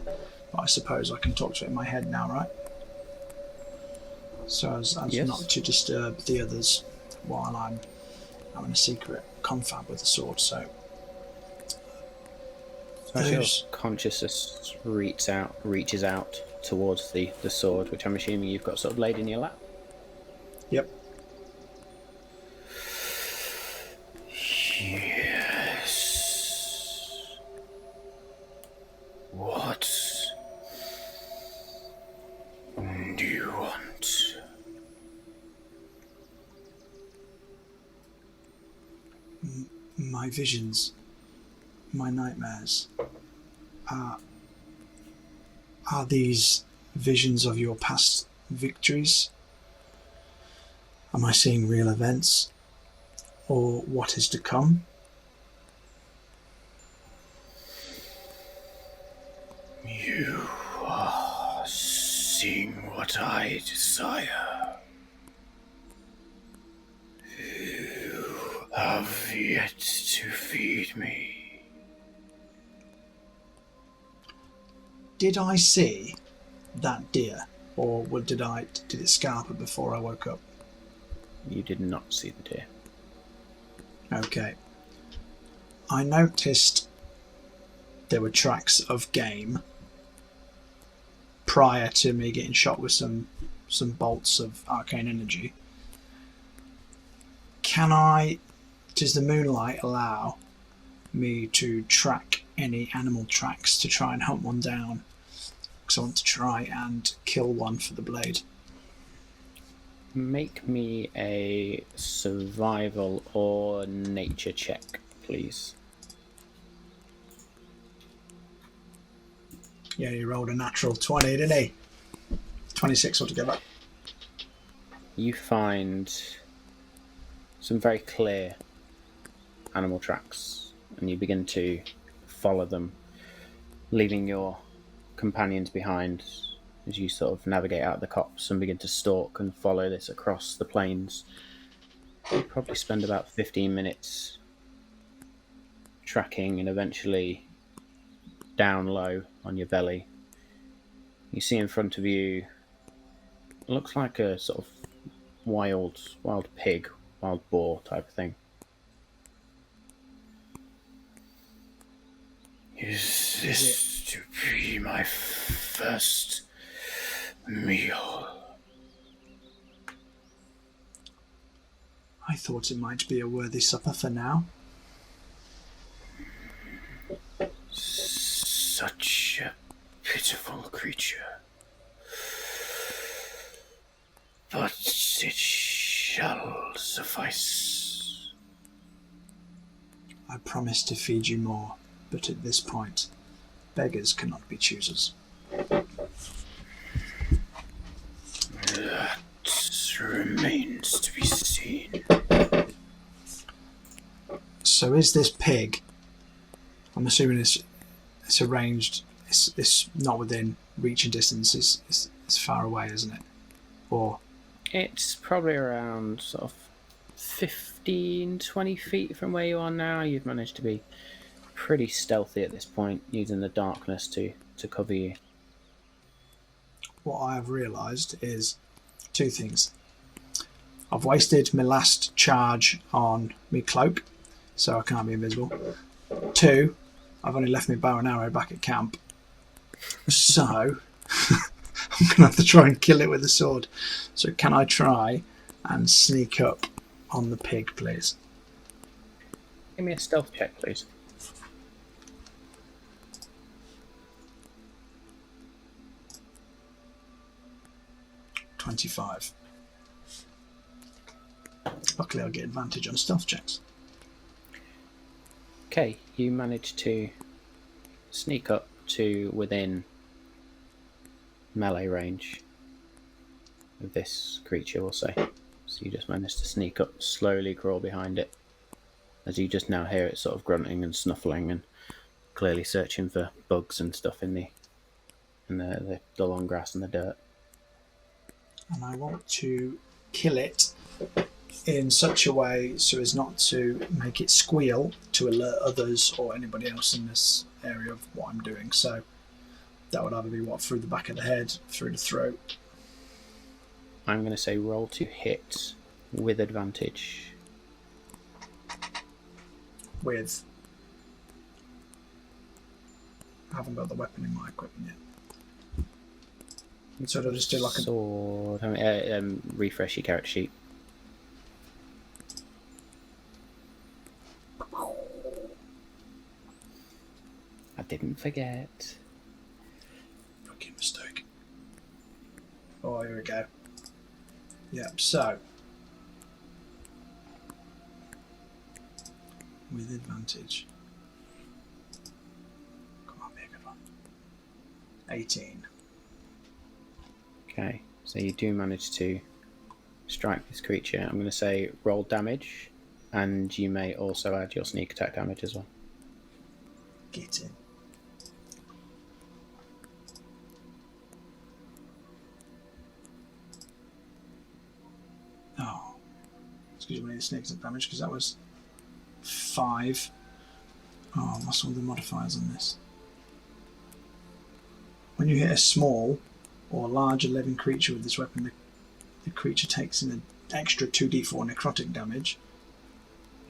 But I suppose I can talk to it in my head now, right? So as Yes. not to disturb the others while I'm having a secret confab with the sword. So As your those- consciousness reaches out towards the sword, which I'm assuming you've got sort of laid in your lap. Yep. Yes. What do you want? my visions, my nightmares, are these visions of your past victories? Am I seeing real events? Or what is to come? You are seeing what I desire. You have yet to feed me. Did I see that deer? Or did it scarper before I woke up? You did not see the deer. Okay. I noticed there were tracks of game prior to me getting shot with some bolts of arcane energy. Does the moonlight allow me to track any animal tracks to try and hunt one down? Because I want to try and kill one for the blade. Make me a survival or nature check, please. Yeah, he rolled a natural 20, didn't he? 26 altogether. You find some very clear animal tracks, and you begin to follow them, leaving your companions behind as you sort of navigate out the copse and begin to stalk and follow this across the plains. You probably spend about 15 minutes tracking, and eventually down low on your belly you see in front of you, it looks like a sort of wild pig, wild boar type of thing. Is this to be my first meal? I thought it might be a worthy supper for now. Such a pitiful creature. But it shall suffice. I promise to feed you more, but at this point, beggars cannot be choosers. That remains to be seen. So is this pig? I'm assuming it's arranged. It's not within reach and distance. It's far away, isn't it? Or It's probably around sort of 15, 20 feet from where you are now. You've managed to be pretty stealthy at this point, using the darkness to cover you. what I have realised is two things. I've wasted my last charge on my cloak, so I can't be invisible. Two, I've only left my bow and arrow back at camp, so I'm going to have to try and kill it with a sword. So can I try and sneak up on the pig, please? Give me a stealth check, please. 25. Luckily I'll get advantage on stealth checks. Okay, you manage to sneak up to within melee range of this creature, we'll say. So you just managed to sneak up, slowly crawl behind it, as you just now hear it sort of grunting and snuffling and clearly searching for bugs and stuff in the long grass and the dirt. And I want to kill it in such a way so as not to make it squeal to alert others or anybody else in this area of what I'm doing. So that would either be through the back of the head, through the throat. I'm going to say roll to hit with advantage. With, I haven't got the weapon in my equipment yet. So I'll just do like a sword. Refresh your character sheet. I didn't forget. fucking mistake. Oh, here we go. Yep, so with advantage. Come on, be a good one. 18. Okay, so you do manage to strike this creature. I'm going to say roll damage, and you may also add your sneak attack damage as well. Get in. Oh. Excuse me, the sneak attack damage, because that was 5. Oh, what's all the modifiers on this? When you hit a small or larger living creature with this weapon, the creature takes an extra 2d4 necrotic damage.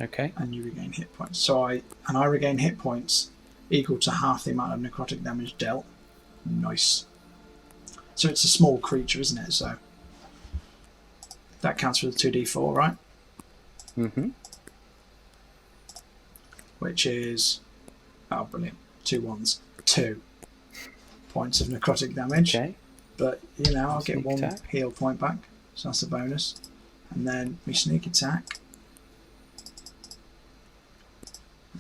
Okay. And you regain hit points. So I regain hit points equal to half the amount of necrotic damage dealt. Nice. So it's a small creature, isn't it? So that counts for the 2d4, right? Mm-hmm. Which is, oh brilliant, 2 1s. 2 points of necrotic damage. Okay. But I'll get Sneak 1 attack. heal point back, so that's a bonus. And then my sneak attack.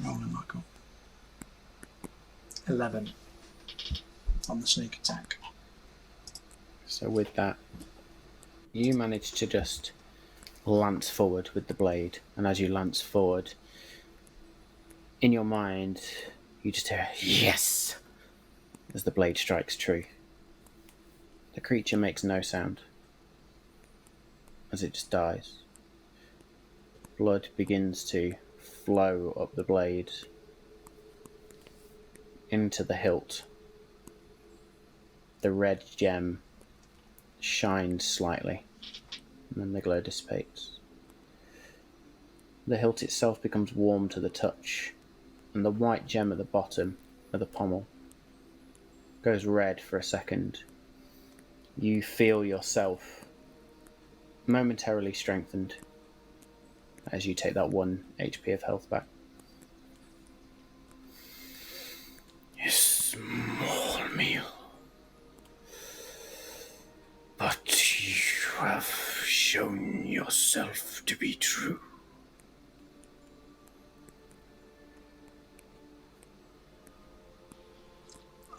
Rolling Michael. 11 on the sneak attack. So with that, you manage to just lance forward with the blade, and as you lance forward, in your mind, you just hear "yes" as the blade strikes true. The creature makes no sound as it just dies. Blood begins to flow up the blade into the hilt. The red gem shines slightly, and then the glow dissipates. The hilt itself becomes warm to the touch, and the white gem at the bottom of the pommel goes red for a second. You feel yourself momentarily strengthened as you take that 1 HP of health back. A small meal. But you have shown yourself to be true.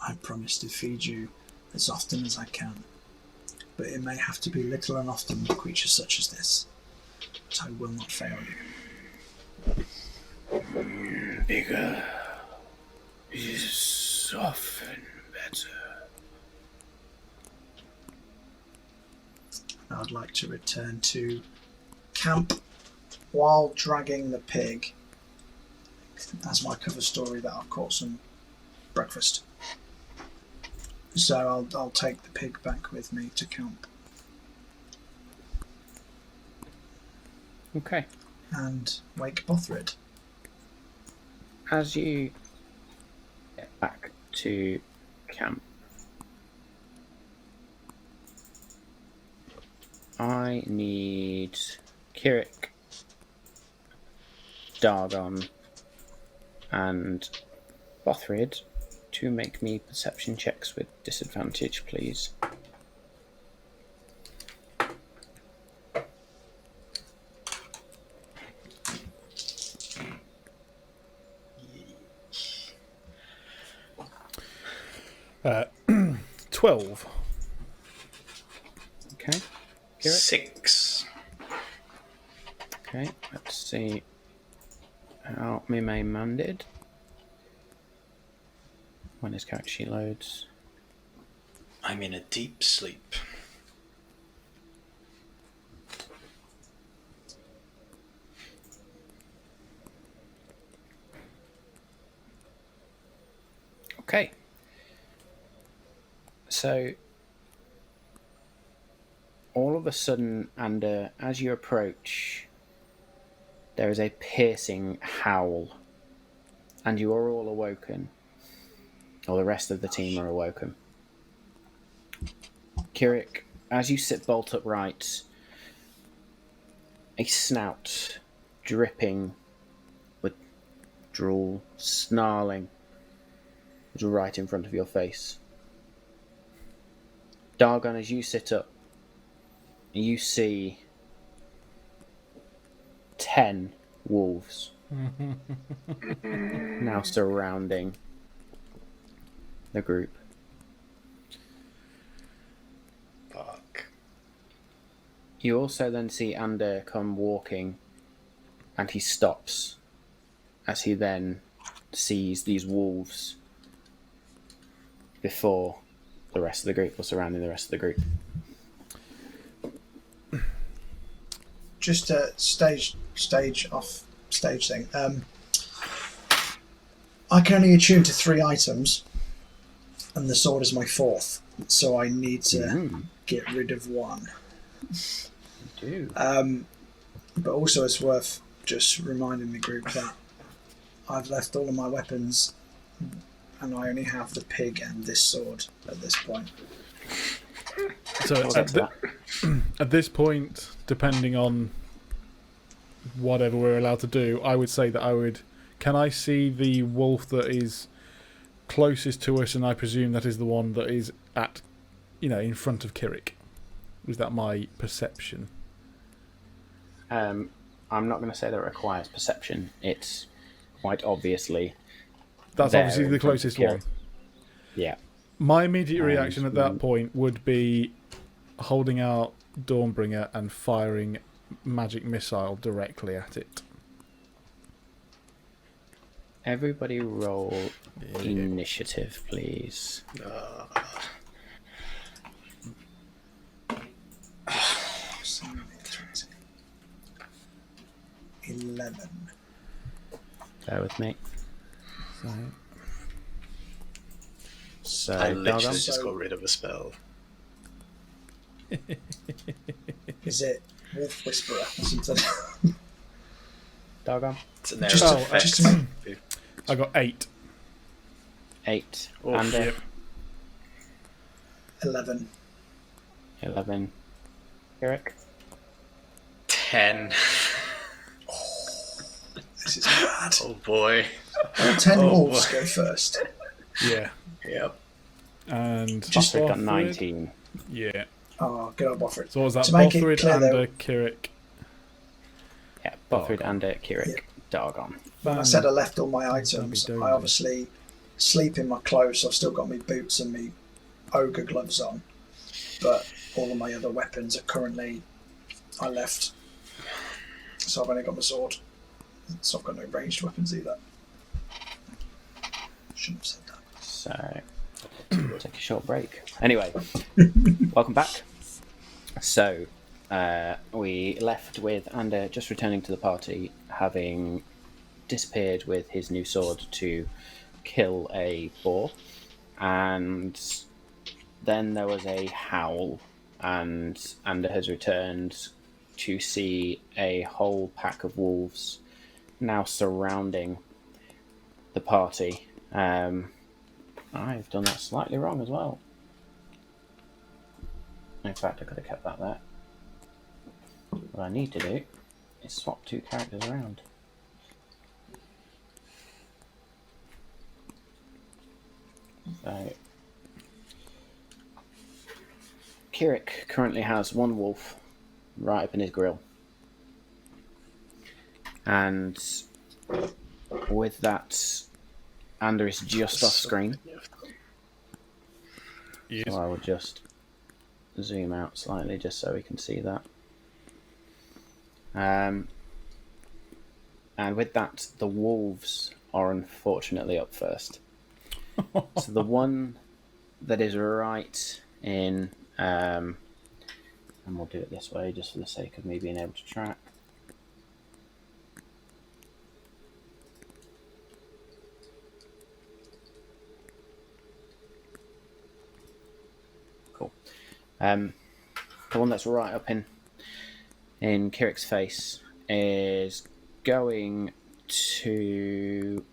I promise to feed you as often as I can, but it may have to be little and often with creatures such as this. But I will not fail you. Bigger is often better. I'd like to return to camp while dragging the pig as my cover story that I've caught some breakfast. So I'll take the pig back with me to camp. Okay. And wake Bothrid. As you get back to camp, I need Kirik, Dargon, and Bothrid to make me perception checks with disadvantage, please. Uh, 12. Okay. Kirik? 6. Okay, let's see how Mime Man did. When his character sheet loads. I'm in a deep sleep. Okay. So, all of a sudden, and as you approach, there is a piercing howl, and you are all awoken. Or the rest of the team are awoken. Kirik, as you sit bolt upright, a snout dripping with drool, snarling, is right in front of your face. Dargon, as you sit up, you see 10 wolves now surrounding the group. Fuck. You also then see Ander come walking, and he stops as he then sees these wolves before the rest of the group, or surrounding the rest of the group. Just a stage thing. I can only attune to 3 items, and the sword is my 4th, so I need to get rid of 1. You do. But also, it's worth just reminding the group that I've left all of my weapons, and I only have the pig and this sword at this point. So at this point, depending on whatever we're allowed to do, I would say that I would... Can I see the wolf that is closest to us, and I presume that is the one that is at, in front of Kirik? Was that my perception? I'm not going to say that it requires perception. It's quite obviously... That's obviously the closest one. Yeah. My immediate reaction at that point would be holding out Dawnbringer and firing magic missile directly at it. Everybody roll initiative, please. 11. Bear with me. So, I literally Dargon? just got rid of a spell. Is it Wolf Whisperer or something? Dargon? It's an Just arrow to- effect. just to I got 8. 8. Oh, Ander? yep. 11. 11. Eric? 10. This is bad. Oh boy. 10 Oh, wolves boy. go first. Yeah. Yep. And Just got Bothrid? 19. Yeah. Oh, good old Bothrid. So what was that? To make it Bothrid, clear, though- Ander, Kirik. Yeah, Bothrid, Ander, Kirik, Yeah. Dargon. When I said I left all my items, Dummy I obviously sleep in my clothes, so I've still got my boots and my ogre gloves on. But all of my other weapons are currently... I left. So I've only got my sword. So I've got no ranged weapons either. Shouldn't have said that. So, we'll take a short break. Anyway, welcome back. So, we left with Ander just returning to the party, having disappeared with his new sword to kill a boar. And then there was a howl, and Ander has returned to see a whole pack of wolves now surrounding the party. I've done that slightly wrong as well. In fact, I could have kept that there. What I need to do is swap 2 characters around. So, Kirik currently has 1 wolf right up in his grill. And with that, Ander is just off screen. Yes. So I will just zoom out slightly just so we can see that. And with that, the wolves are unfortunately up first. So the one that is right in, and we'll do it this way just for the sake of me being able to track. Cool. The one that's right up in Kirik's face is going to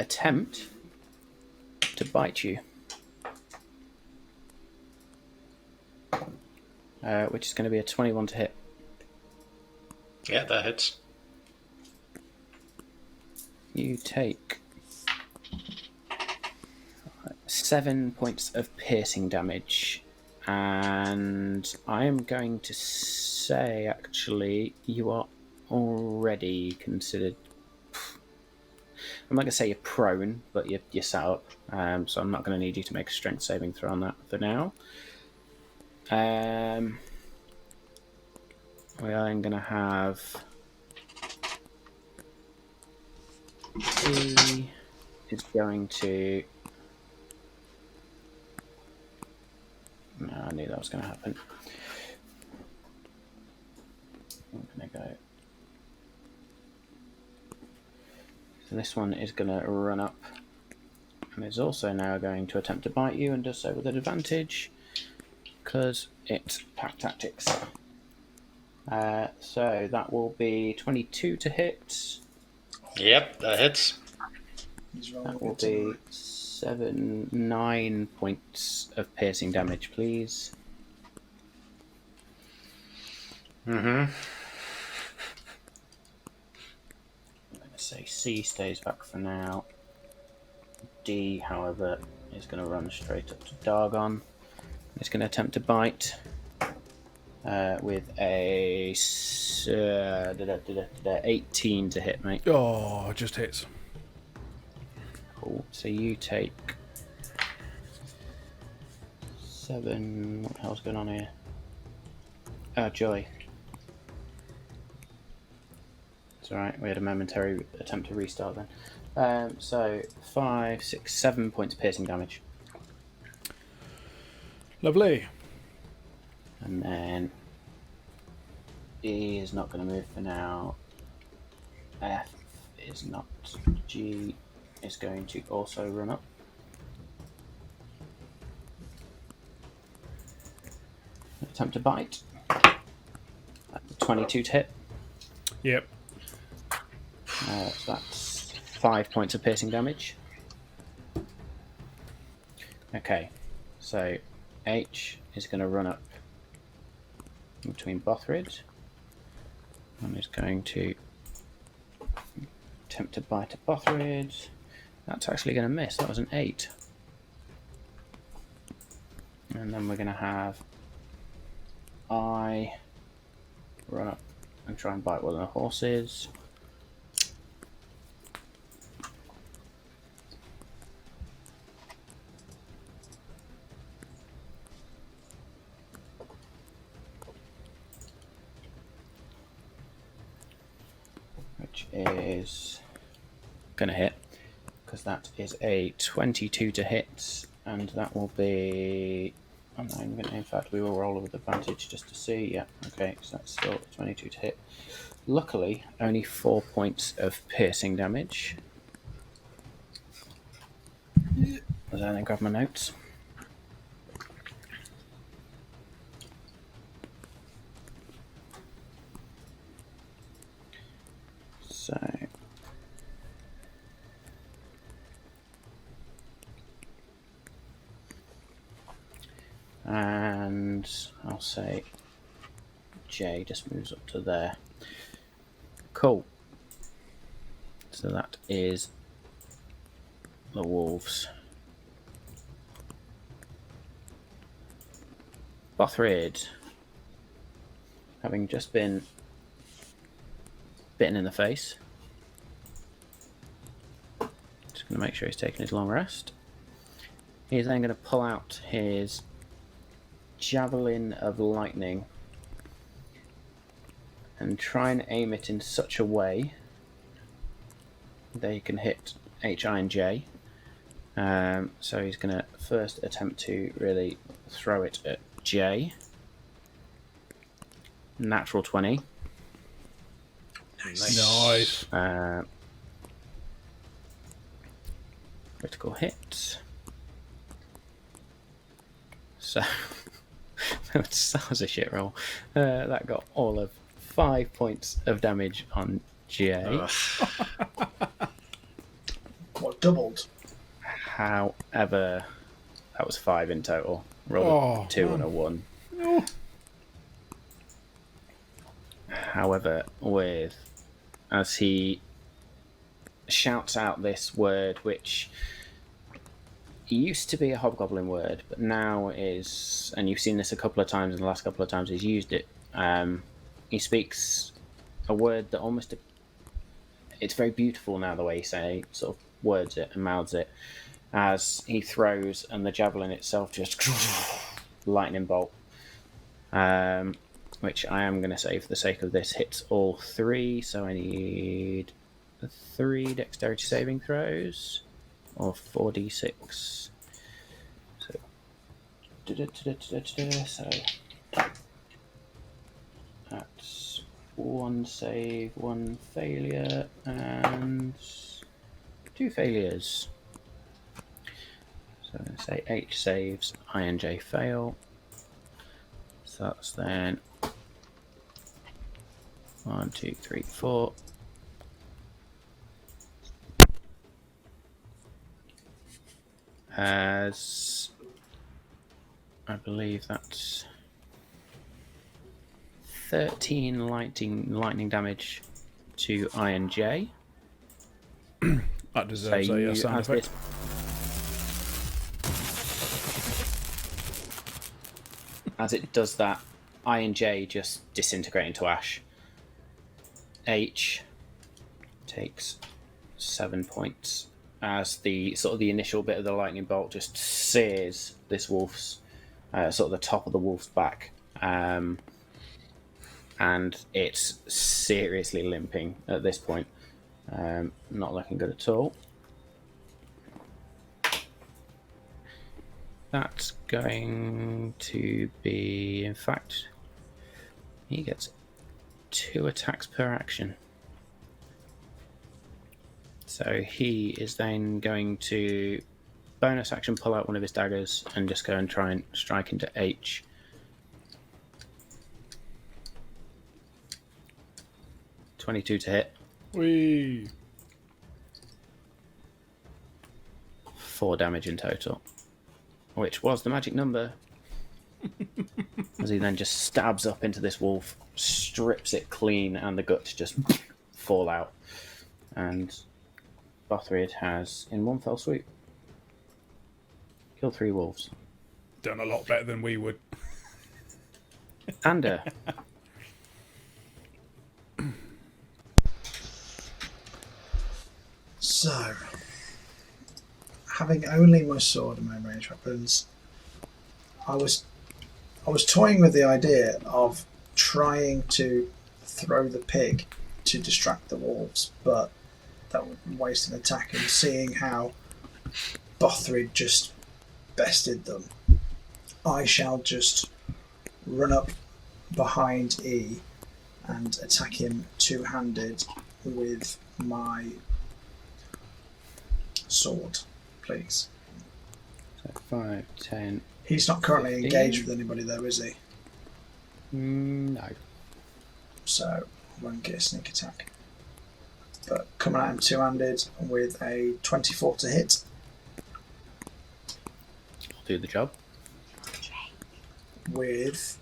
attempt to bite you, which is going to be a 21 to hit. Yeah, that hits. You take 7 points of piercing damage, and I am going to say, actually, you are already considered. I'm not going to say you're prone, but you're sat up. So I'm not going to need you to make a strength saving throw on that for now. We are then going to have. He is going to. No, I knew that was going to happen. I'm going to go. So this one is going to run up and is also now going to attempt to bite you and does so with an advantage because it's pack tactics. So that will be 22 to hit. Yep, that hits. That will be 9 points of piercing damage, please. Mm-hmm. I'm going to say C stays back for now. D, however, is going to run straight up to Dargon. It's going to attempt to bite with a 18 to hit, mate. Oh, just hits. Cool. So you take 7. What the hell's going on here? Oh, joy. It's alright, we had a momentary attempt to restart then. So 5, 6, 7 points piercing damage. Lovely. And then E is not going to move for now. F is not. G is going to also run up. Attempt to bite. 22 to hit. Yep. So that's 5 points of piercing damage. Okay, so H is going to run up between Bothrid and is going to attempt to bite at Bothrid. That's actually going to miss. That was an 8. And then we're going to have I run up and try and bite one of the horses. Which is going to hit, because that is a 22 to hit, and that will be. Oh no, I'm gonna, in fact, we will roll with advantage just to see. Yeah, okay, so that's still 22 to hit. Luckily, only 4 points of piercing damage. As I then grab my notes. So. And I'll say J just moves up to there. Cool. So that is the wolves. Bothrid, having just been bitten in the face. Just going to make sure he's taking his long rest. He's then going to pull out his javelin of lightning and try and aim it in such a way that he can hit H, I, and J. So he's going to first attempt to really throw it at J. Natural 20. Nice. Critical hit. So that was a shit roll. That got all of 5 points of damage on J. What, doubled? However, that was 5 in total. Rolled a 2 and a 1. No. However, as he shouts out this word, which used to be a hobgoblin word, but now is, and you've seen this a couple of times in the last couple of times he's used it, he speaks a word that almost... It's very beautiful now, the way he sort of words it and mouths it, as he throws, and the javelin itself just lightning bolt, which I am going to say for the sake of this hits all 3, so I need 3 dexterity saving throws, or 4d6. So that's 1 save, 1 failure, and 2 failures. So I'm going to say H saves, I and J fail. So that's then 1, 2, 3, 4. As I believe that's 13 lightning damage to I and J. That deserves a sound effect. As it does that, I and J just disintegrate into ash. H takes 7 points as the initial bit of the lightning bolt just sears this wolf's sort of the top of the wolf's back, and it's seriously limping at this point. Not looking good at all. That's going to be, in fact, he gets 2 attacks per action. So he is then going to bonus action pull out one of his daggers and just go and try and strike into H. .22 to hit. Whee! 4 damage in total, which was the magic number. As he then just stabs up into this wolf, strips it clean, and the guts just fall out. And Bothrid has, in one fell swoop, killed 3 wolves. Done a lot better than we would. Ander. So, having only my sword and my range weapons, I was toying with the idea of trying to throw the pig to distract the wolves, but that would waste an attack, and seeing how Bothrid just bested them, I shall just run up behind E and attack him two-handed with my sword, please. So 5, 10. He's not currently 15. engaged with anybody though, is he? No. So I won't get a sneak attack. But coming at him two-handed with a 24 to hit. I'll do the job. With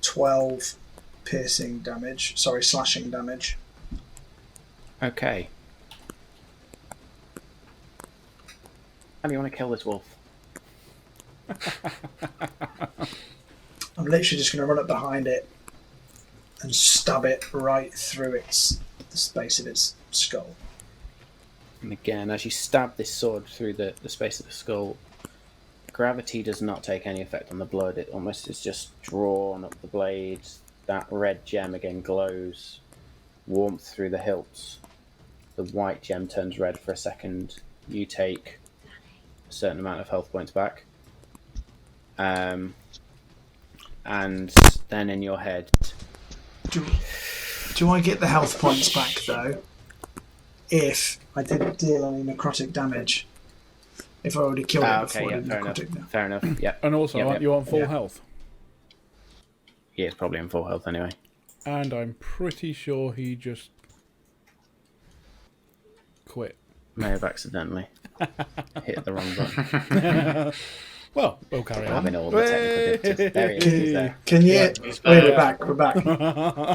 12 piercing damage. Sorry, slashing damage. Okay. How do you want to kill this wolf? I'm literally just going to run up behind it and stab it right through the space of its skull. And again, as you stab this sword through the space of the skull, gravity does not take any effect on the blood. It almost is just drawn up the blades. That red gem again glows, warmth through the hilts. The white gem turns red for a second. You take a certain amount of health points back. And then in your head... Do I get the health points back, though, if I didn't deal any necrotic damage? If I already killed it before I did necrotic damage? Fair enough, yeah. And also, aren't you on full health? He is probably in full health anyway. And I'm pretty sure he just quit. May have accidentally hit the wrong button. Well, we'll carry on. Having all the technical difficulties. There he is, he's there. Can you... Yeah, we're back, we're back.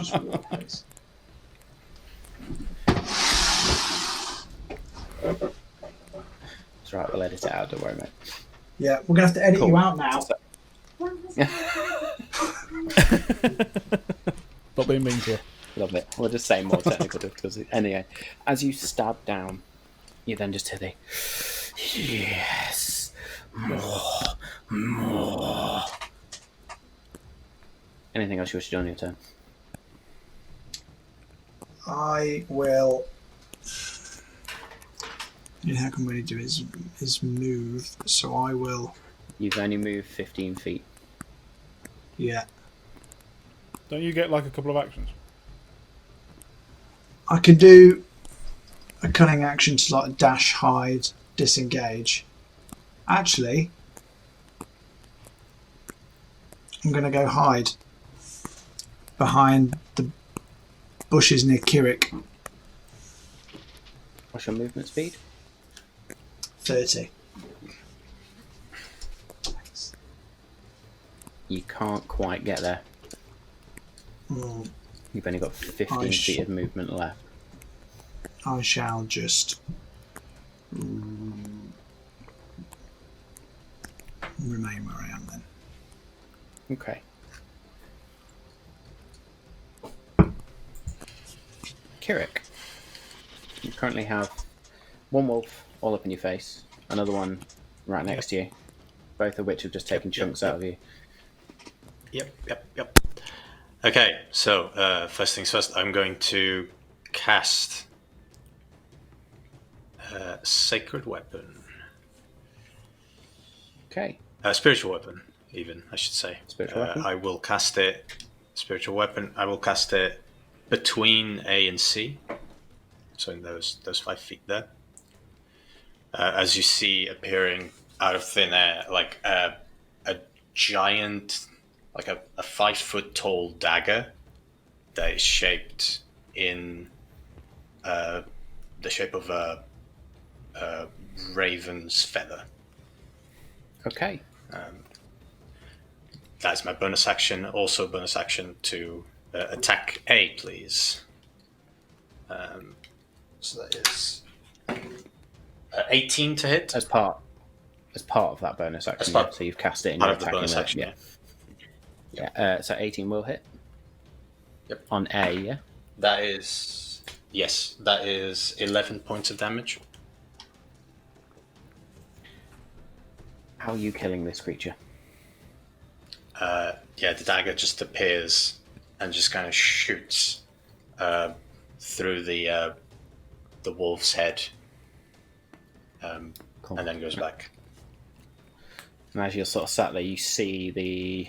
Just walk, please. That's right, we'll edit it out, don't worry, mate. Yeah, we're going to have to edit you out now. Not being mean to her. Love it. We'll just say more technical difficulty. Anyway, as you stab down, you then just hear the yes, more. Anything else you wish to do on your turn? I will. How can we do his move? So I will. You've only moved 15 feet. Yeah. Don't you get like a couple of actions? I can do a cunning action to like dash, hide, disengage. Actually, I'm going to go hide behind the bushes near Kirik. What's your movement speed? 30. You can't quite get there. Mm, You've only got 15 feet of movement left. I shall just remain where I am then. Okay. Kirik, you currently have one wolf all up in your face, another one right next to you, both of which have just taken chunks out of you. Yep. Okay, so first things first, I'm going to cast Sacred Weapon. Okay. Spiritual Weapon, even, I should say. Spiritual weapon? I will cast it, Spiritual Weapon, I will cast it between A and C, so in those 5 feet there. As you see appearing out of thin air, like a giant, like a 5 foot tall dagger that is shaped in the shape of a raven's feather. Okay. That's my bonus action. Also, bonus action to attack A, please. So that is 18 to hit. As part of that bonus action, yeah. So you've cast it and you're Part of the attacking bonus that. action, Yeah. So 18 will hit. Yep. On A, yeah. That is 11 points of damage. How are you killing this creature? The dagger just appears and just kind of shoots through the wolf's head, Cool. and then goes back. And as you're sort of sat there, you see the...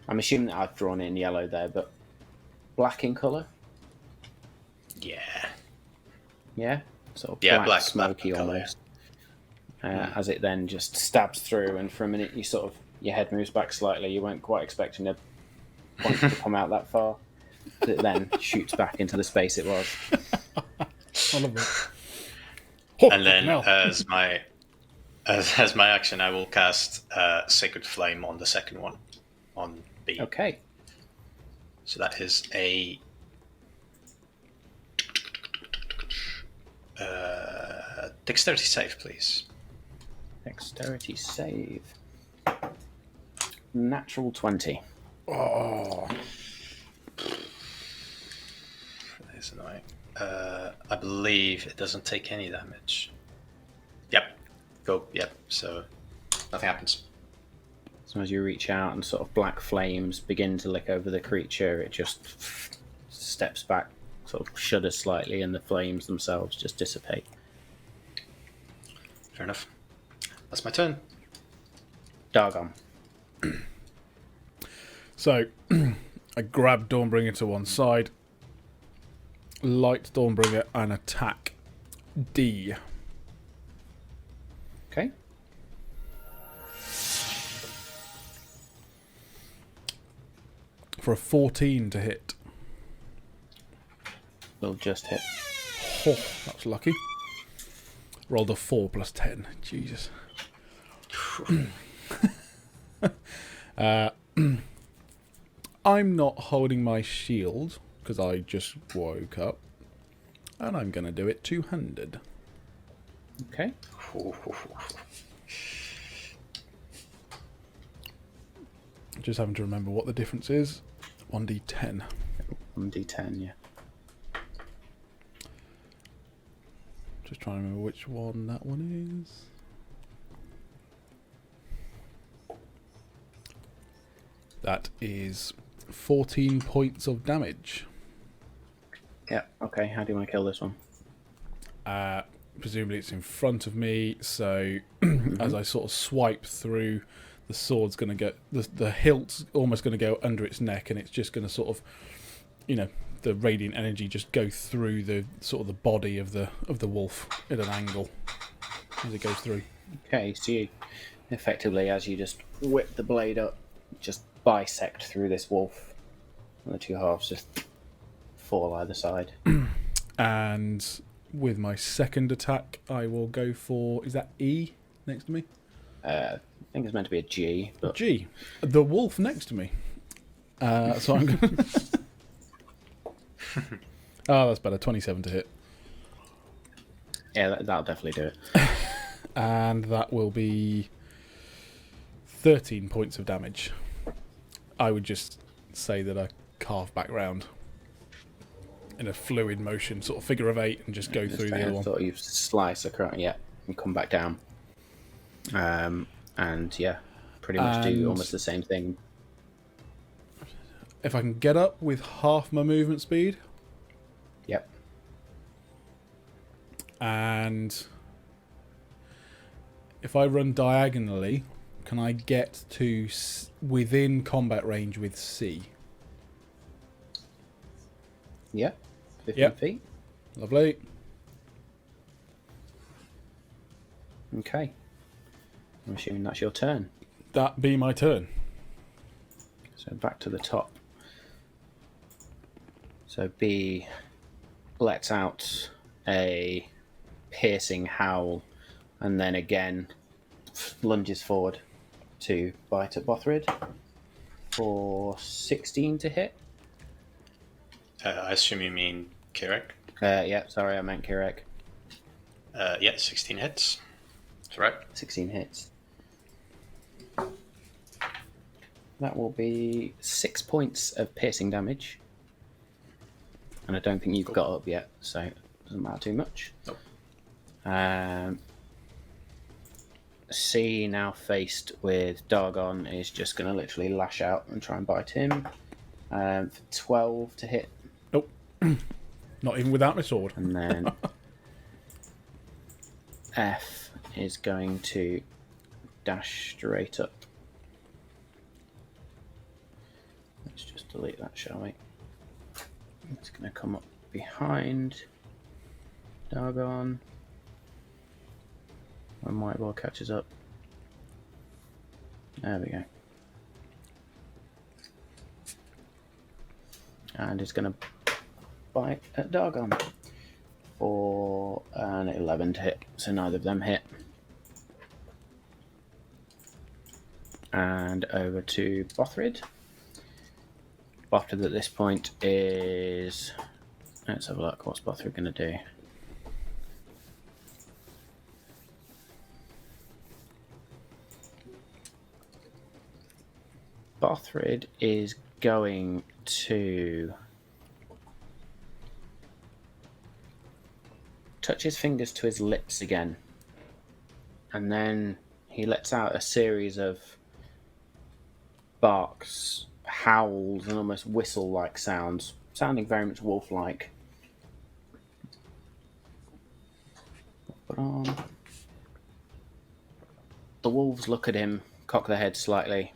I'm assuming that I've drawn it in yellow there, but black in colour? Yeah. Yeah? Sort of Yeah, black, black smoky colour, almost. As it then just stabs through, and for a minute you sort of... Your head moves back slightly. You weren't quite expecting the point to come out that far. It then shoots back into the space it was. I love it. Oh, And then no. as my action, I will cast Sacred Flame on the second one, on B. Okay. So that is a dexterity save, please. Dexterity save. Natural 20. Oh, That is annoying. I believe it doesn't take any damage. Yep. So nothing happens. So as you reach out and sort of black flames begin to lick over the creature, it just steps back, sort of shudders slightly, and the flames themselves just dissipate. Fair enough. That's my turn. Dargon. so I grab Dawnbringer to one side, light Dawnbringer, and attack D. Okay. For a 14 to hit. Will just hit. Oh, that's lucky. Rolled a 4 plus 10. Jesus. I'm not holding my shield because I just woke up, and I'm going to do it two-handed. Okay. Just having to remember what the difference is. 1d10. On D10, yeah. Just trying to remember which one that one is. That is 14 points of damage. Yeah, okay, how do you want to kill this one? Presumably it's in front of me, so as I sort of swipe through, the sword's going to go, the hilt's almost going to go under its neck, and it's just going to sort of, the radiant energy just go through the sort of the body of the wolf at an angle as it goes through. Okay, so you effectively, as you just whip the blade up, just bisect through this wolf, and the two halves just fall either side. And with my second attack, I will go for, is that E next to me? I think it's meant to be a G, but G. The wolf next to me. So I'm going to... Oh, that's better. 27 to hit. yeah, that'll definitely do it. And that will be 13 points of damage. I would just say that I carve back round in a fluid motion, sort of figure of 8, and just go through the other one. Sort of you slice across, yeah, and come back down. And yeah, pretty much do almost the same thing. If I can get up with half my movement speed, Yep. and if I run diagonally, can I get to within combat range with C? Yep. 15 Yep. feet. Lovely. Okay. I'm assuming that's your turn. That be my turn. So back to the top. So B lets out a piercing howl and then again lunges forward to bite at Bothrid for 16 to hit. I assume you mean Kirek. Yeah, sorry, I meant Kirek. Yeah, 16 hits. That's right. 16 hits. That will be 6 points of piercing damage. And I don't think you've got up yet, so it doesn't matter too much. Nope. C, now faced with Dargon, is just going to literally lash out and try and bite him. For 12 to hit. Nope. Not even without my sword. And then F is going to dash straight up. Let's just delete that, shall we? It's going to come up behind Dargon. When White Ball catches up. There we go. And it's going to bite at Dargon for an 11 to hit. So neither of them hit. And over to Bothrid. Bothrid at this point is... Let's have a look. What's Bothrid going to do? Bothrid is going to touch his fingers to his lips again, and then he lets out a series of barks, howls, and almost whistle-like sounds, sounding very much wolf-like. But the wolves look at him, cock their heads slightly,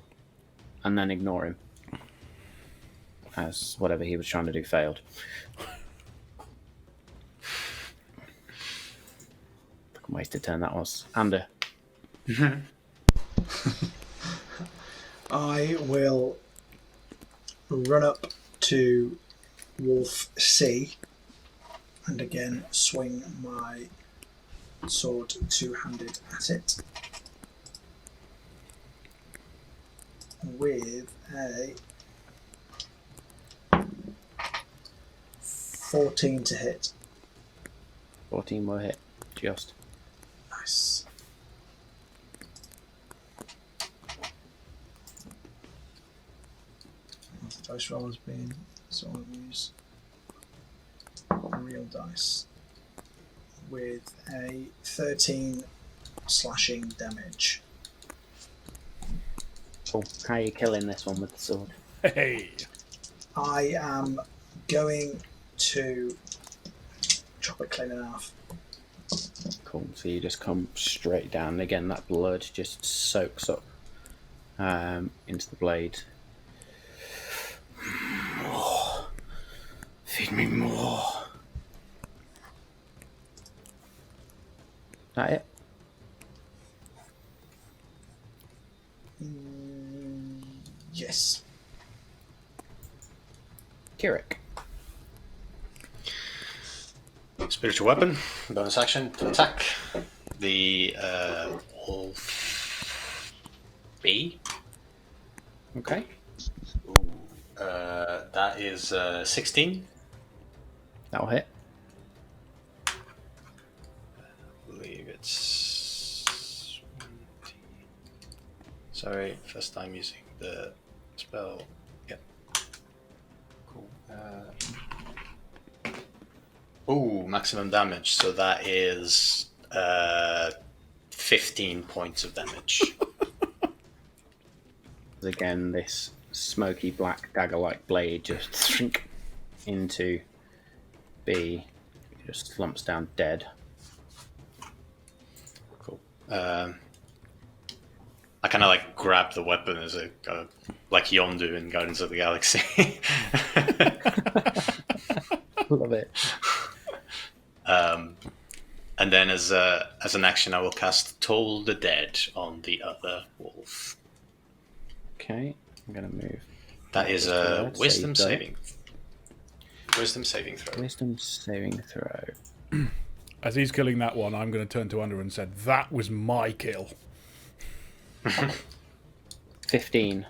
and then ignore him, as whatever he was trying to do failed. Fucking wasted turn that was. Ander. I will run up to Wolf C and again swing my sword two-handed at it with a 14 to hit. 14 will hit. Just. Nice. The dice roll has been So I'll use real dice with a 13 slashing damage. Cool. How are you killing this one with the sword? Hey! I am going to chop it clean in half. Cool. So you just come straight down. Again, that blood just soaks up into the blade. More. Feed me more. That it? Yes. Kirik. Spiritual weapon, bonus action to attack the wolf B. Okay. That is 16. That'll hit. I believe it's. Sorry, first time using the spell. Yep. Cool. Maximum damage. So that is 15 points of damage. Again, this smoky black dagger-like blade just shrink into B. Just slumps down dead. Cool. I kind of like grab the weapon as a like Yondu in Guardians of the Galaxy. Love it. And then as an action, I will cast Toll the Dead on the other wolf. Okay, I'm gonna move. That is a wisdom so saving. Wisdom saving throw. Wisdom saving throw. As he's killing that one, I'm going to turn to Under and said, "That was my kill." 15.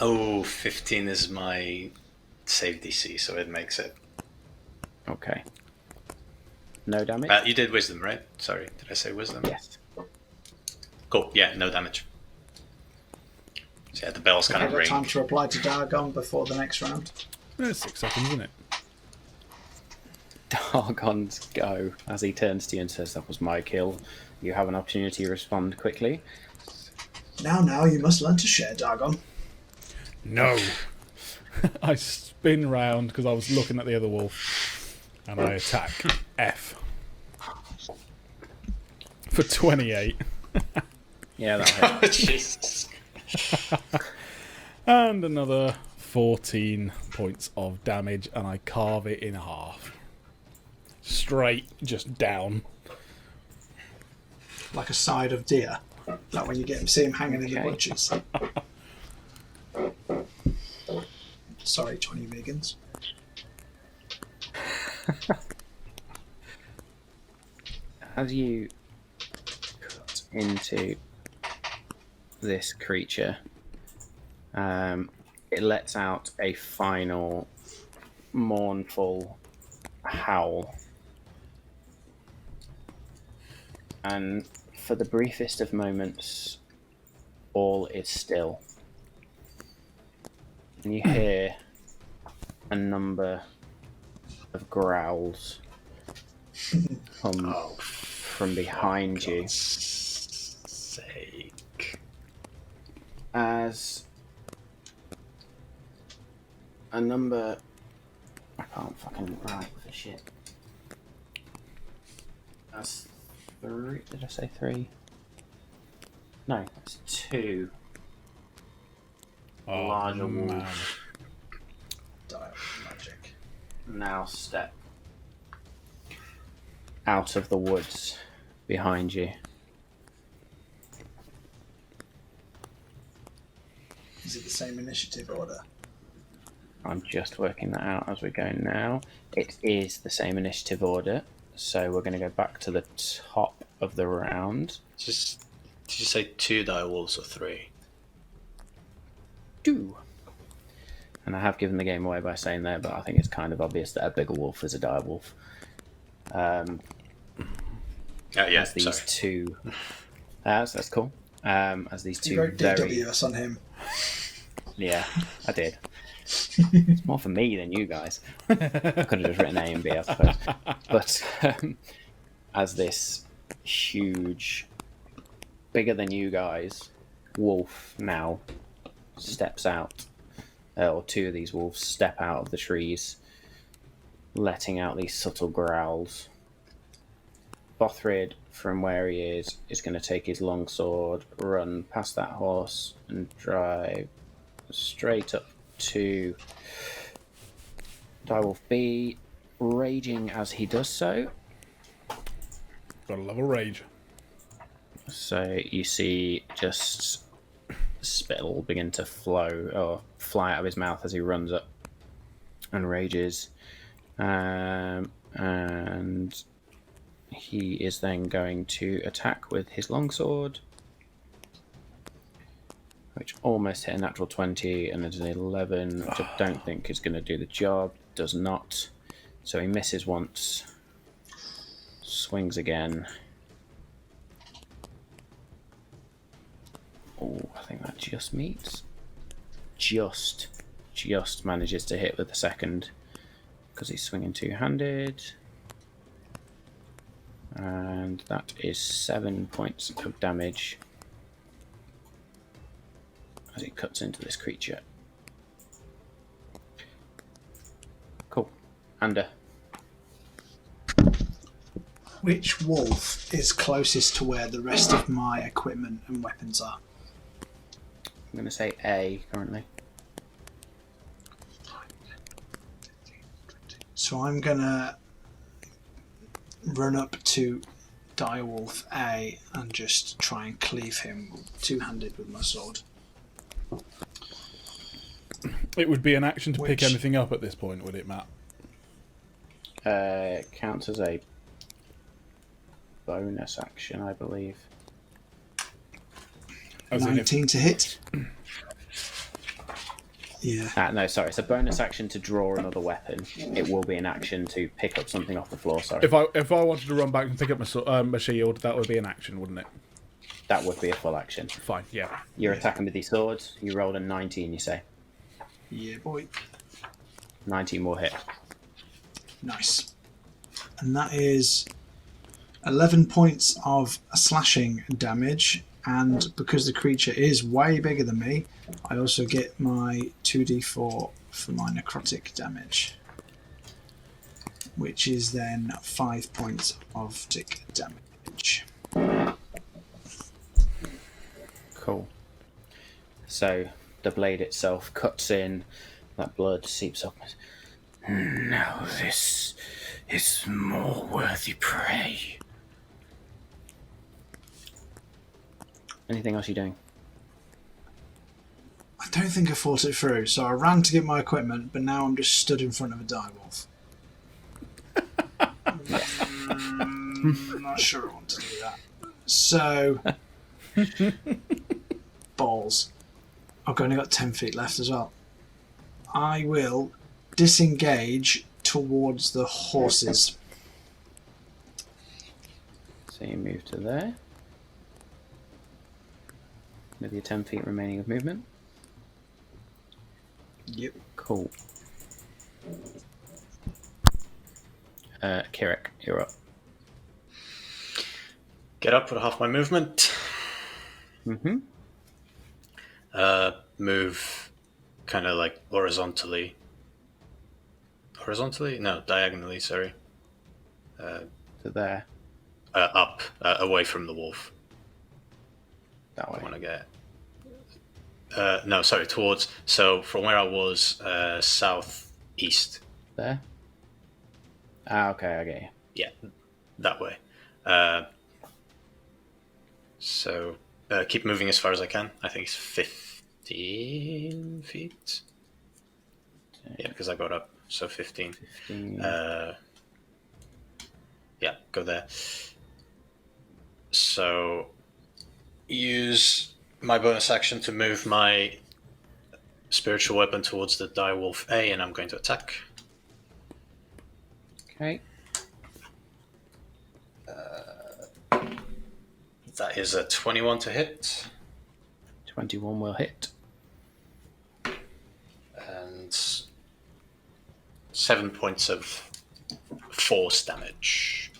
Oh, 15 is my save DC, so it makes it. Okay. No damage? You did wisdom, right? Sorry, did I say wisdom? Yes. Cool, yeah, no damage. So yeah, the bell's kind Have of I got ring. time to reply to Dargon before the next round? It's 6 seconds, isn't it? Dargon's go as he turns to you and says, "That was my kill." You have an opportunity to respond quickly. Now, you must learn to share, Dargon. No. I spin round because I was looking at the other wolf, and I attack F for 28. Yeah, that'll hit. Jesus. And another 14 points of damage, and I carve it in half. Straight, just down. Like a side of deer. That when you see him hanging in the Okay. bunches. Sorry, 20 vegans. As you cut into this creature, it lets out a final mournful howl. And for the briefest of moments, all is still. And you hear a number of growls come from behind you Sake. as a number. I can't fucking write for shit. That's 3. Did I say 3? No, that's 2 larger wolves Dial magic. now step out of the woods behind you. Is it the same initiative order? I'm just working that out as we go now. It is the same initiative order, so we're going to go back to the top of the round. Just did you say 2 direwolves or 3? 2. And I have given the game away by saying that, but I think it's kind of obvious that a bigger wolf is a dire wolf. Yeah, As these sorry. two, that's cool. As these You two wrote very, DWS on him. yeah, I did. It's more for me than you guys. I could have just written A and B, I suppose. But as this huge, bigger than you guys, wolf now steps out, or two of these wolves step out of the trees, letting out these subtle growls. Bothrid, from where he is going to take his longsword, run past that horse, and drive straight up to Direwolf B, raging as he does so. Gotta love a rage. So you see just spittle begin to flow or fly out of his mouth as he runs up and rages. And he is then going to attack with his longsword, which almost hit a natural 20, and there's an 11, which I don't think is going to do the job. Does not. So he misses once, swings again. Oh, I think that just meets. Just manages to hit with the second, because he's swinging two-handed. And that is 7 points of damage as he cuts into this creature. Cool. Ander. Which wolf is closest to where the rest of my equipment and weapons are? I'm going to say A currently. So I'm going to run up to Direwolf A and just try and cleave him two-handed with my sword. It would be an action to pick anything up at this point, would it, Matt? It counts as a bonus action, I believe. As 19 to hit. Yeah. No, sorry. It's a bonus action to draw another weapon. It will be an action to pick up something off the floor. Sorry. If I wanted to run back and pick up my shield, that would be an action, wouldn't it? That would be a full action. Fine, yeah. You're attacking with these swords. You rolled a 19, you say? Yeah, boy. 19 will hit. Nice. And that is 11 points of slashing damage. And because the creature is way bigger than me, I also get my 2d4 for my necrotic damage, which is then 5 points of tick damage. Cool. So the blade itself cuts in, that blood seeps up. Now this is more worthy prey. Anything else you're doing? I don't think I thought it through, so I ran to get my equipment, but now I'm just stood in front of a direwolf. Not sure I want to do that. So, balls. I've only got 10 feet left as well. I will disengage towards the horses. So you move to there. With your 10 feet remaining of movement. Yep. Cool. Kirik, you're up. Get up with half my movement. Mm-hmm. Move kind of like horizontally. Horizontally? No, diagonally, sorry. To there. Up, away from the wolf. That way. I want to get... no, sorry, towards... So, from where I was, southeast. There? Ah, okay, I get you. Yeah, that way. So, keep moving as far as I can. I think it's 15 feet. Yeah, because I got up, so 15. 15. Yeah, go there. So, use my bonus action to move my spiritual weapon towards the direwolf A, and I'm going to attack. Okay. That is a 21 to hit. 21 will hit. And 7 points of force damage.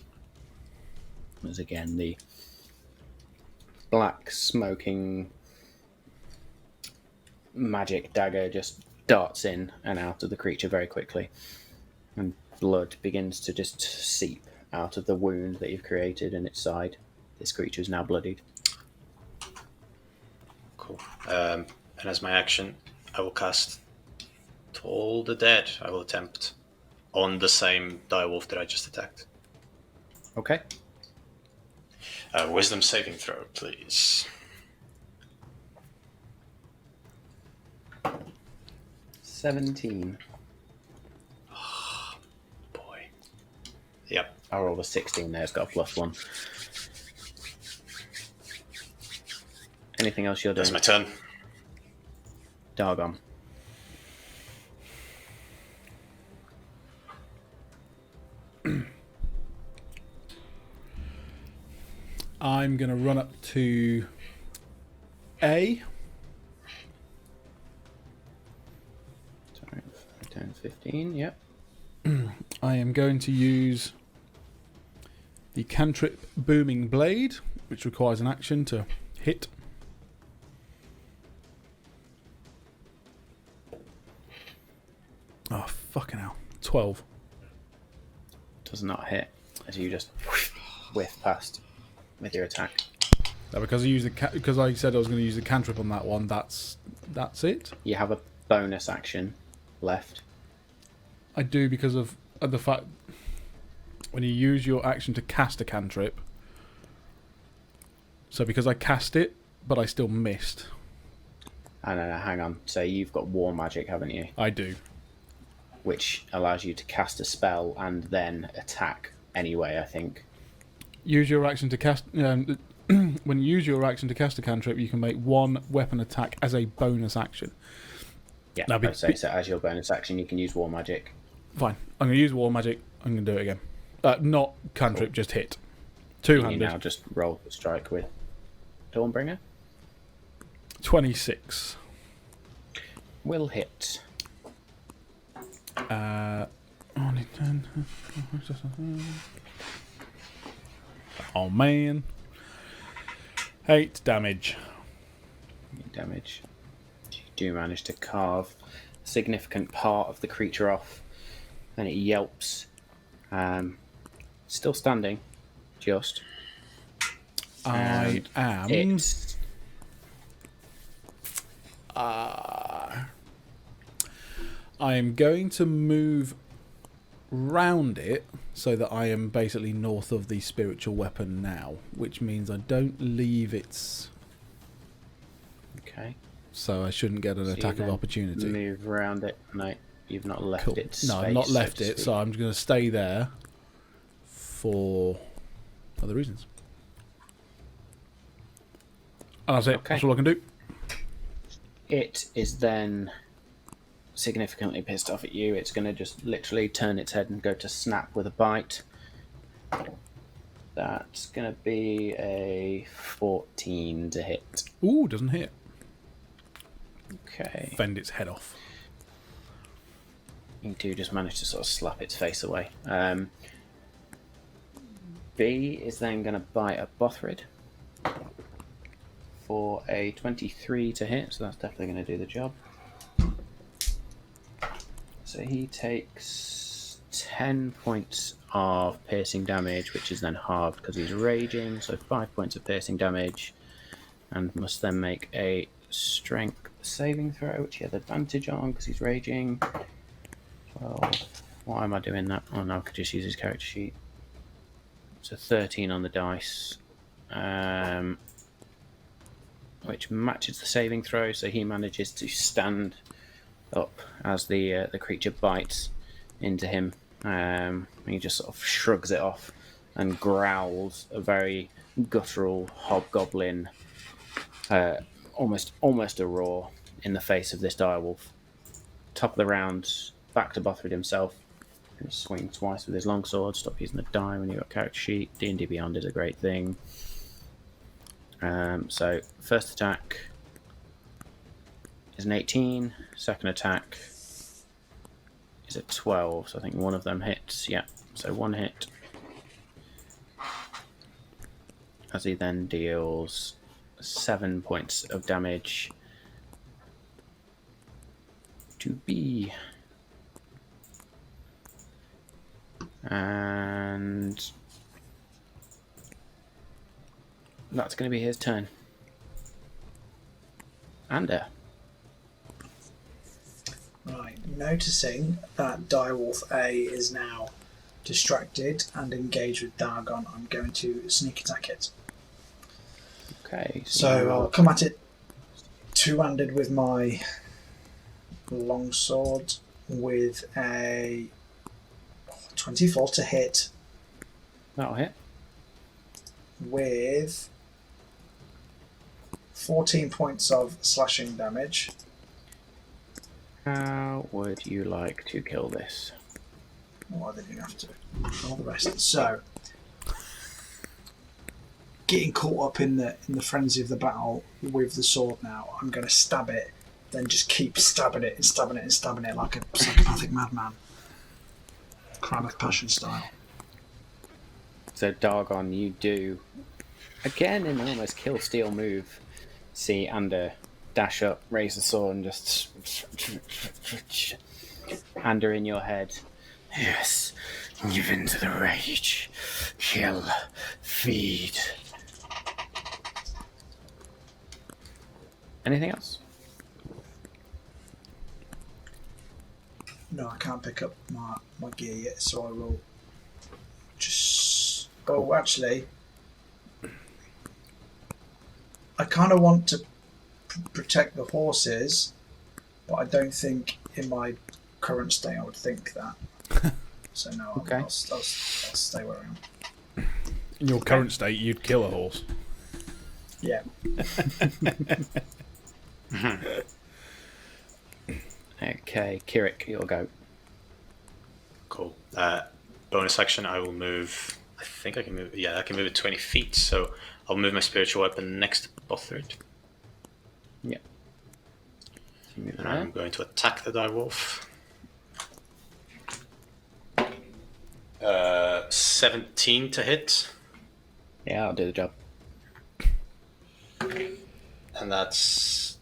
As again, the black smoking magic dagger just darts in and out of the creature very quickly, and blood begins to just seep out of the wound that you've created in its side. This creature is now bloodied. Cool. And as my action, I will cast Toll the Dead. I will attempt on the same direwolf that I just attacked. Okay. Wisdom saving throw, please. 17. Boy. Yep. I rolled a 16 there, it's got a +1. Anything else you're doing? That's my turn. Dargon. I'm going to run up to A. Sorry, 10, 15, yep. I am going to use the cantrip Booming Blade, which requires an action to hit. Oh, fucking hell. 12. Does not hit as you just whiff past with your attack. Now, because I used because I said I was going to use the cantrip on that one, that's it. You have a bonus action left. I do because of the fact when you use your action to cast a cantrip. So because I cast it, but I still missed. No, hang on. So you've got war magic, haven't you? I do. Which allows you to cast a spell and then attack anyway, I think. Use your action to cast. When you use your action to cast a cantrip, you can make one weapon attack as a bonus action. Yeah, Now, so as your bonus action, you can use war magic. Fine. I'm going to use war magic. I'm going to do it again. Not cantrip, just hit. You 200. now just roll the strike with Dawnbringer. 26. Will hit. Only 10. Oh man. 8 damage. Damage. You do manage to carve a significant part of the creature off, and it yelps. Still standing, just. I am. It's I am going to move round it so that I am basically north of the spiritual weapon now, which means I don't leave its. okay. So I shouldn't get an So you attack of then opportunity. Move around it. No, you've not left Cool. it. No, I've not left it, so I'm going to stay there for other reasons. And that's it. Okay. That's all I can do. It is then significantly pissed off at you. It's going to just literally turn its head and go to snap with a bite. That's going to be a 14 to hit. Ooh, doesn't hit. Okay. Fend its head off. You do just manage to sort of slap its face away. B is then going to bite at Bothrid for a 23 to hit, so that's definitely going to do the job. So he takes 10 points of piercing damage, which is then halved because he's raging, so 5 points of piercing damage, and must then make a strength saving throw, which he has advantage on because he's raging. 12. Why am I doing that? Oh no, I could just use his character sheet. So 13 on the dice, which matches the saving throw, so he manages to stand up as the creature bites into him. He just sort of shrugs it off and growls a very guttural hobgoblin, almost a roar in the face of this direwolf. Top of the round, back to Bothrid himself. He swings twice with his longsword. Stop using the die when you've got character sheet. D&D Beyond is a great thing. So first attack is an 18. Second attack is a 12, so I think one of them hits. Yeah, so one hit. As he then deals 7 points of damage to B. And that's going to be his turn. Ander. Right, noticing that Direwolf A is now distracted and engaged with Dargon, I'm going to sneak attack it. Okay. So I'll come at it two-handed with my longsword with a 24 to hit That'll hit. with 14 points of slashing damage. How would you like to kill this? Well, I didn't even have to all the rest. So, getting caught up in the frenzy of the battle with the sword now, I'm going to stab it, then just keep stabbing it and stabbing it and stabbing it like a psychopathic madman. Crime of Passion style. So Dargon, you do again an almost kill steal move. See Ander dash up, raise the sword, and just Ander in your head. Yes, give in to the rage. Kill, feed. Anything else? No, I can't pick up my gear yet, so I will just... Oh, actually, I kind of want to protect the horses, but I don't think in my current state I would think that. So no, Okay. I'll stay where I am. In your current state, you'd kill a horse. Yeah. Okay, Kirik, you'll go. Cool. Bonus action, I will move. I think I can move. Yeah, I can move it 20 feet. So I'll move my spiritual weapon next to Bothrid. Yeah. You move And there. I'm going to attack the direwolf. 17 to hit. Yeah, I'll do the job. And that's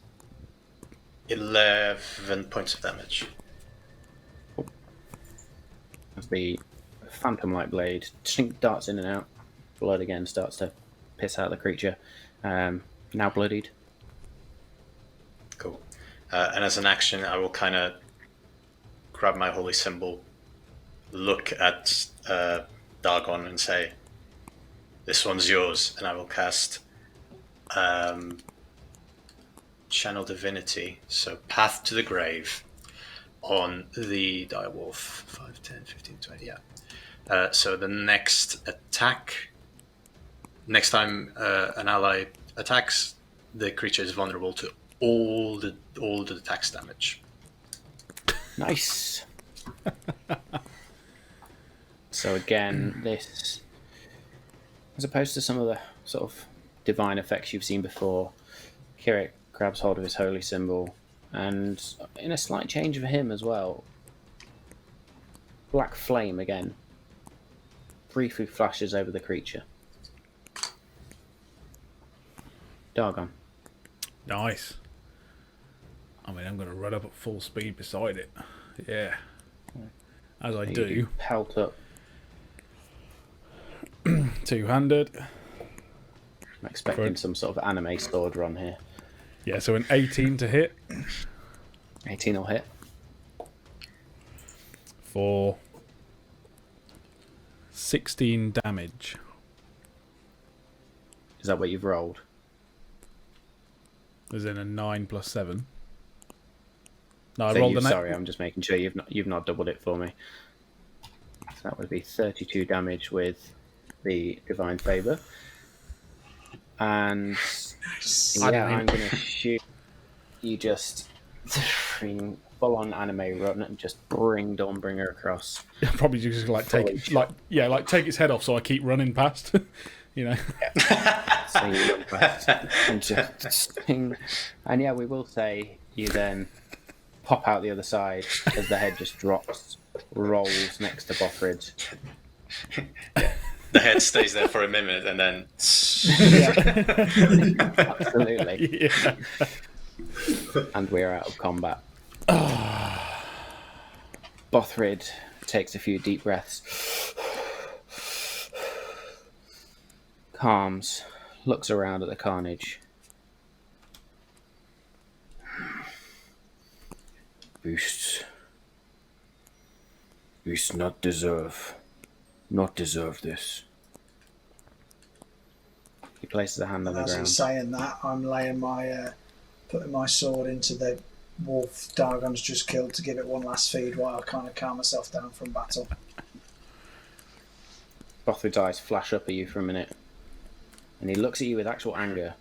11 points of damage. As the phantom light blade darts in and out, blood again starts to piss out the creature. Now bloodied. Cool. And as an action, I will kind of grab my holy symbol, look at Dargon and say, "This one's yours," and I will cast Channel Divinity, so Path to the Grave, on the direwolf. 5, 10, 15, 20, yeah. So the next attack, next time an ally attacks, the creature is vulnerable to all the attacks damage. Nice. So again, this, as opposed to some of the sort of divine effects you've seen before, Kirik grabs hold of his holy symbol, and in a slight change for him as well, black flame again briefly flashes over the creature. Dargon. Nice. I mean, I'm going to run up at full speed beside it. Yeah. As I You do. pelt up. Two-handed. I'm expecting Good. some sort of anime sword run here. Yeah, so an 18 to hit 18 will hit. for 16 damage. Is that what you've rolled? As in a 9 plus 7. No, I So rolled an 8. sorry, I'm just making sure you've not doubled it for me. So that would be 32 damage with the divine favor, and I yeah, didn't I'm gonna shoot you. Just full on anime run and just bring Dawnbringer across. Probably just like take Fully it, like take its head off so I keep running past. You know. So you run past and just sting. And yeah, we will say you then pop out the other side as the head just drops, rolls next to Bothrid. The head stays there for a minute and then. Absolutely. Yeah. And we're out of combat. Bothrid takes a few deep breaths, calms, looks around at the carnage. Beasts not deserve this. He places a hand on the As ground. he's saying that, I'm laying my, putting my sword into the wolf Dargon's just killed to give it one last feed while I kind of calm myself down from battle. Bothrid's eyes flash up at you for a minute, and he looks at you with actual anger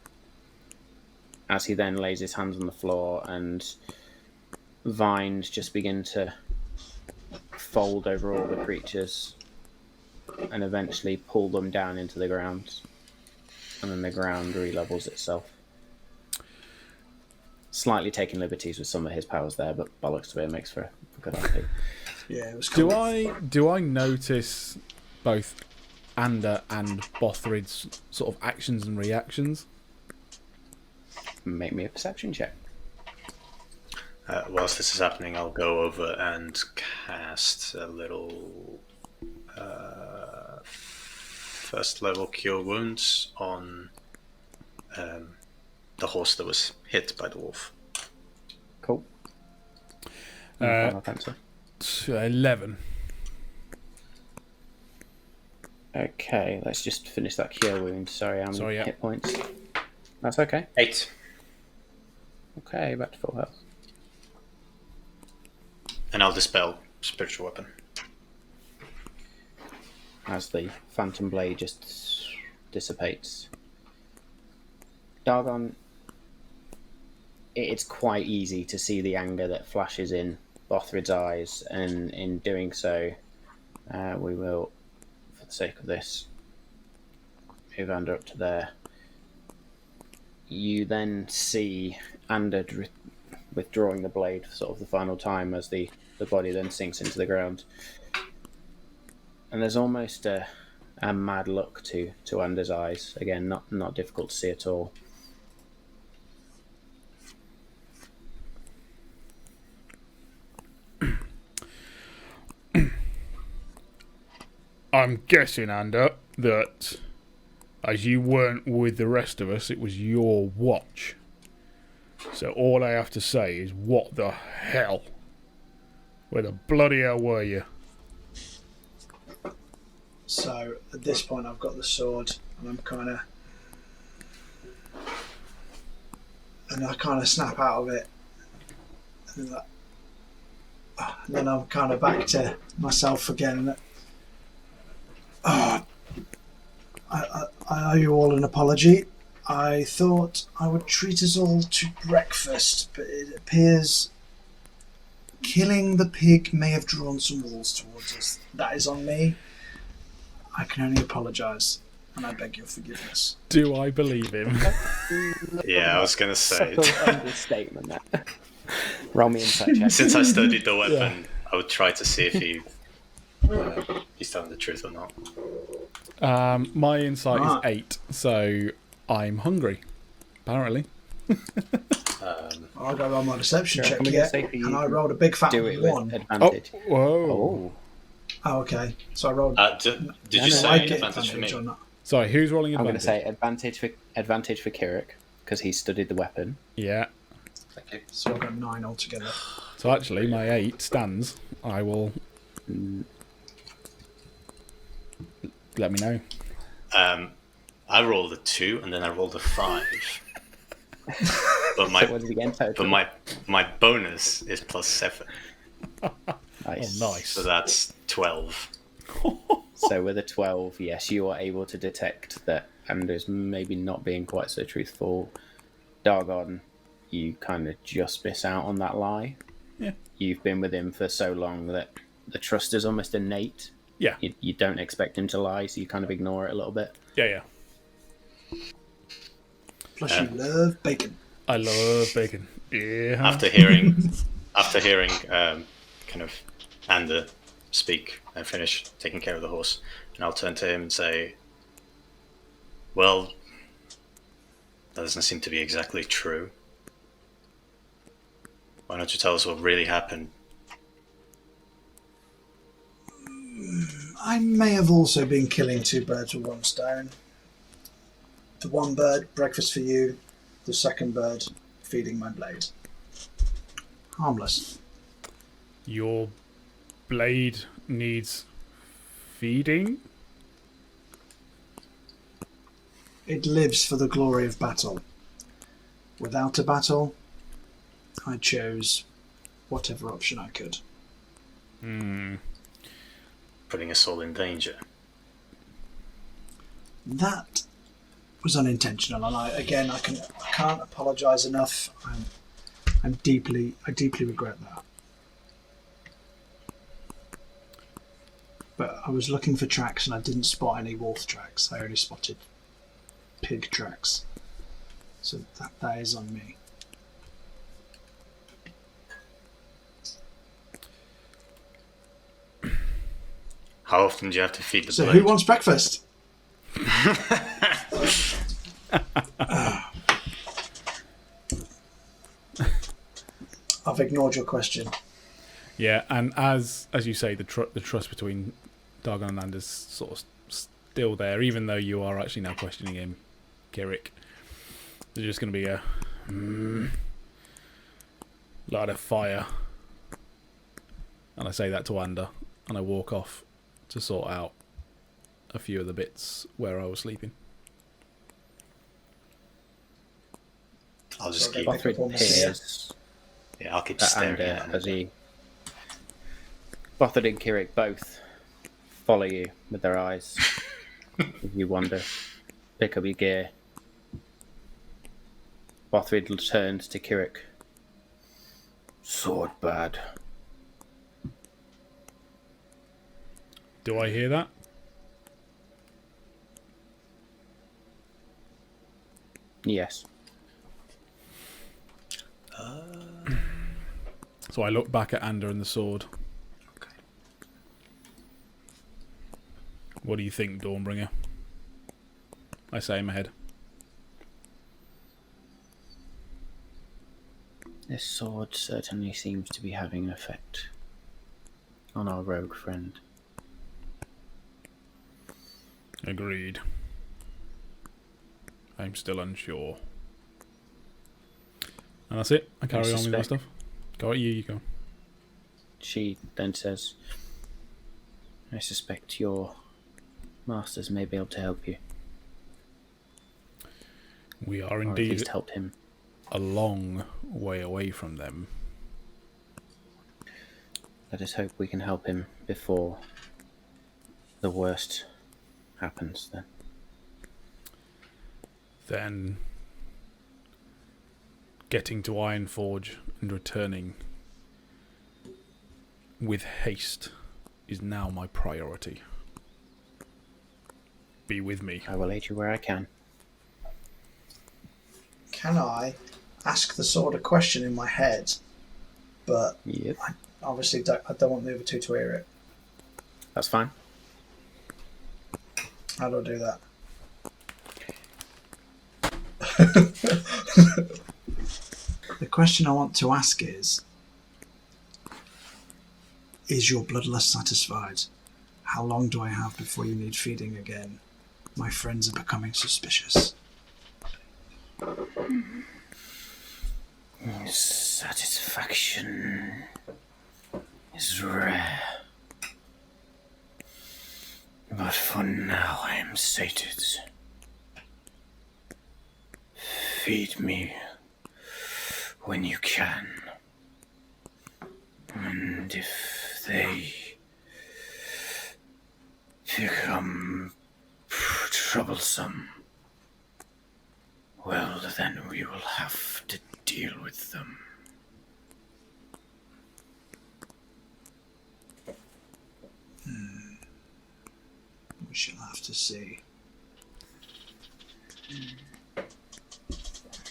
as he then lays his hands on the floor and vines just begin to fold over all the creatures and eventually pull them down into the ground, and then the ground relevels itself. Slightly taking liberties with some of his powers there, but bollocks to it makes for a good idea. Yeah, it was cool. Do I notice both Ander and Bothrid's sort of actions and reactions? Make me a perception check. Whilst this is happening, I'll go over and cast a little first level Cure Wounds on the horse that was hit by the wolf. Cool. Uh, 11. Okay, let's just finish that cure wound. Sorry, I'm Sorry, yeah. hit points. That's okay. 8. Okay, back to full health. And I'll dispel spiritual weapon. As the phantom blade just dissipates. Dargon, it's quite easy to see the anger that flashes in Bothrid's eyes, and in doing so, we will, for the sake of this, move Ander up to there. You then see Ander withdrawing the blade for sort of the final time as the body then sinks into the ground. And there's almost a mad look to Ander's eyes. Again, not difficult to see at all. I'm guessing, Ander, that as you weren't with the rest of us, it was your watch. So all I have to say is, what the hell? Where the bloody hell were you? So at this point, I've got the sword, and I kind of snap out of it, and then I'm kind of back to myself again. I owe you all an apology. I thought I would treat us all to breakfast, but it appears killing the pig may have drawn some wolves towards us. That is on me. I can only apologise, and I beg your forgiveness. Do I believe him? Yeah, I was going to say. Subtle understatement there. Roll me insight check. Since I studied the weapon, I would try to see if he's telling the truth or not. My insight is 8, so I'm hungry, apparently. I got on my deception check I'm gonna yet, say for you and I rolled a big fat Do it 1. with advantage. Whoa. Oh, okay. So I rolled. Did you no, say I get advantage for me? or not? Sorry, who's rolling I'm going to advantage? say advantage for Kirik, because he studied the weapon. Yeah. Thank you. So I've got 9 altogether. So actually, my 8 stands. I will... Let me know. I rolled a 2 and then I rolled a 5. But So what did he get in total? my bonus is +7, Nice. Oh, nice. so that's 12. So with a 12, yes, you are able to detect that Anders maybe not being quite so truthful. Dargon, you kind of just miss out on that lie. Yeah. You've been with him for so long that the trust is almost innate. Yeah. You don't expect him to lie, so you kind of ignore it a little bit. Yeah. Plus, you love bacon. I love bacon. Yeah. After hearing After hearing kind of Ander speak and finish taking care of the horse, and I'll turn to him and say, well, that doesn't seem to be exactly true. Why don't you tell us what really happened? I may have also been killing two birds with one stone. The one bird, breakfast for you. The second bird, feeding my blade. Harmless. Your blade needs feeding? It lives for the glory of battle. Without a battle, I chose whatever option I could. Putting us all in danger. That was unintentional, and I can't apologise enough. I deeply regret that. But I was looking for tracks and I didn't spot any wolf tracks. I only spotted pig tracks. So that is on me. How often do you have to feed the So blade? who wants breakfast? I've ignored your question. Yeah, and as you say, the trust between Dargon and Anders sort of still there, even though you are actually now questioning him, Kirik. There's just going to be a light of fire, and I say that to Ander, and I walk off to sort out a few of the bits where I was sleeping. I'll just Sorry, keep. Bothrid peers Yeah, I'll keep at staring Ander at him. as he. Bothrid and Kirik both follow you with their eyes. As you wander, pick up your gear. Bothrid turns to Kirik. Sword bad. Do I hear that? Yes. So I look back at Ander and the sword. Okay. What do you think, Dawnbringer? I say in my head. This sword certainly seems to be having an effect on our rogue friend. Agreed. I'm still unsure. And that's it. I carry on with my stuff. Go at you, you go. She then says, I suspect your masters may be able to help you. We are Or at indeed least help him. a long way away from them. Let us hope we can help him before the worst happens then. Then getting to Ironforge and returning with haste is now my priority. Be with me. I will aid you where I can. Can I ask the sword a question in my head? But Yep. I don't want the other two to hear it. That's fine. How do I do that? The question I want to ask is your bloodlust satisfied? How long do I have before you need feeding again? My friends are becoming suspicious. Satisfaction is rare. But for now I am sated. Feed me when you can. And if they become troublesome, well, then we will have to deal with them. We shall have to see.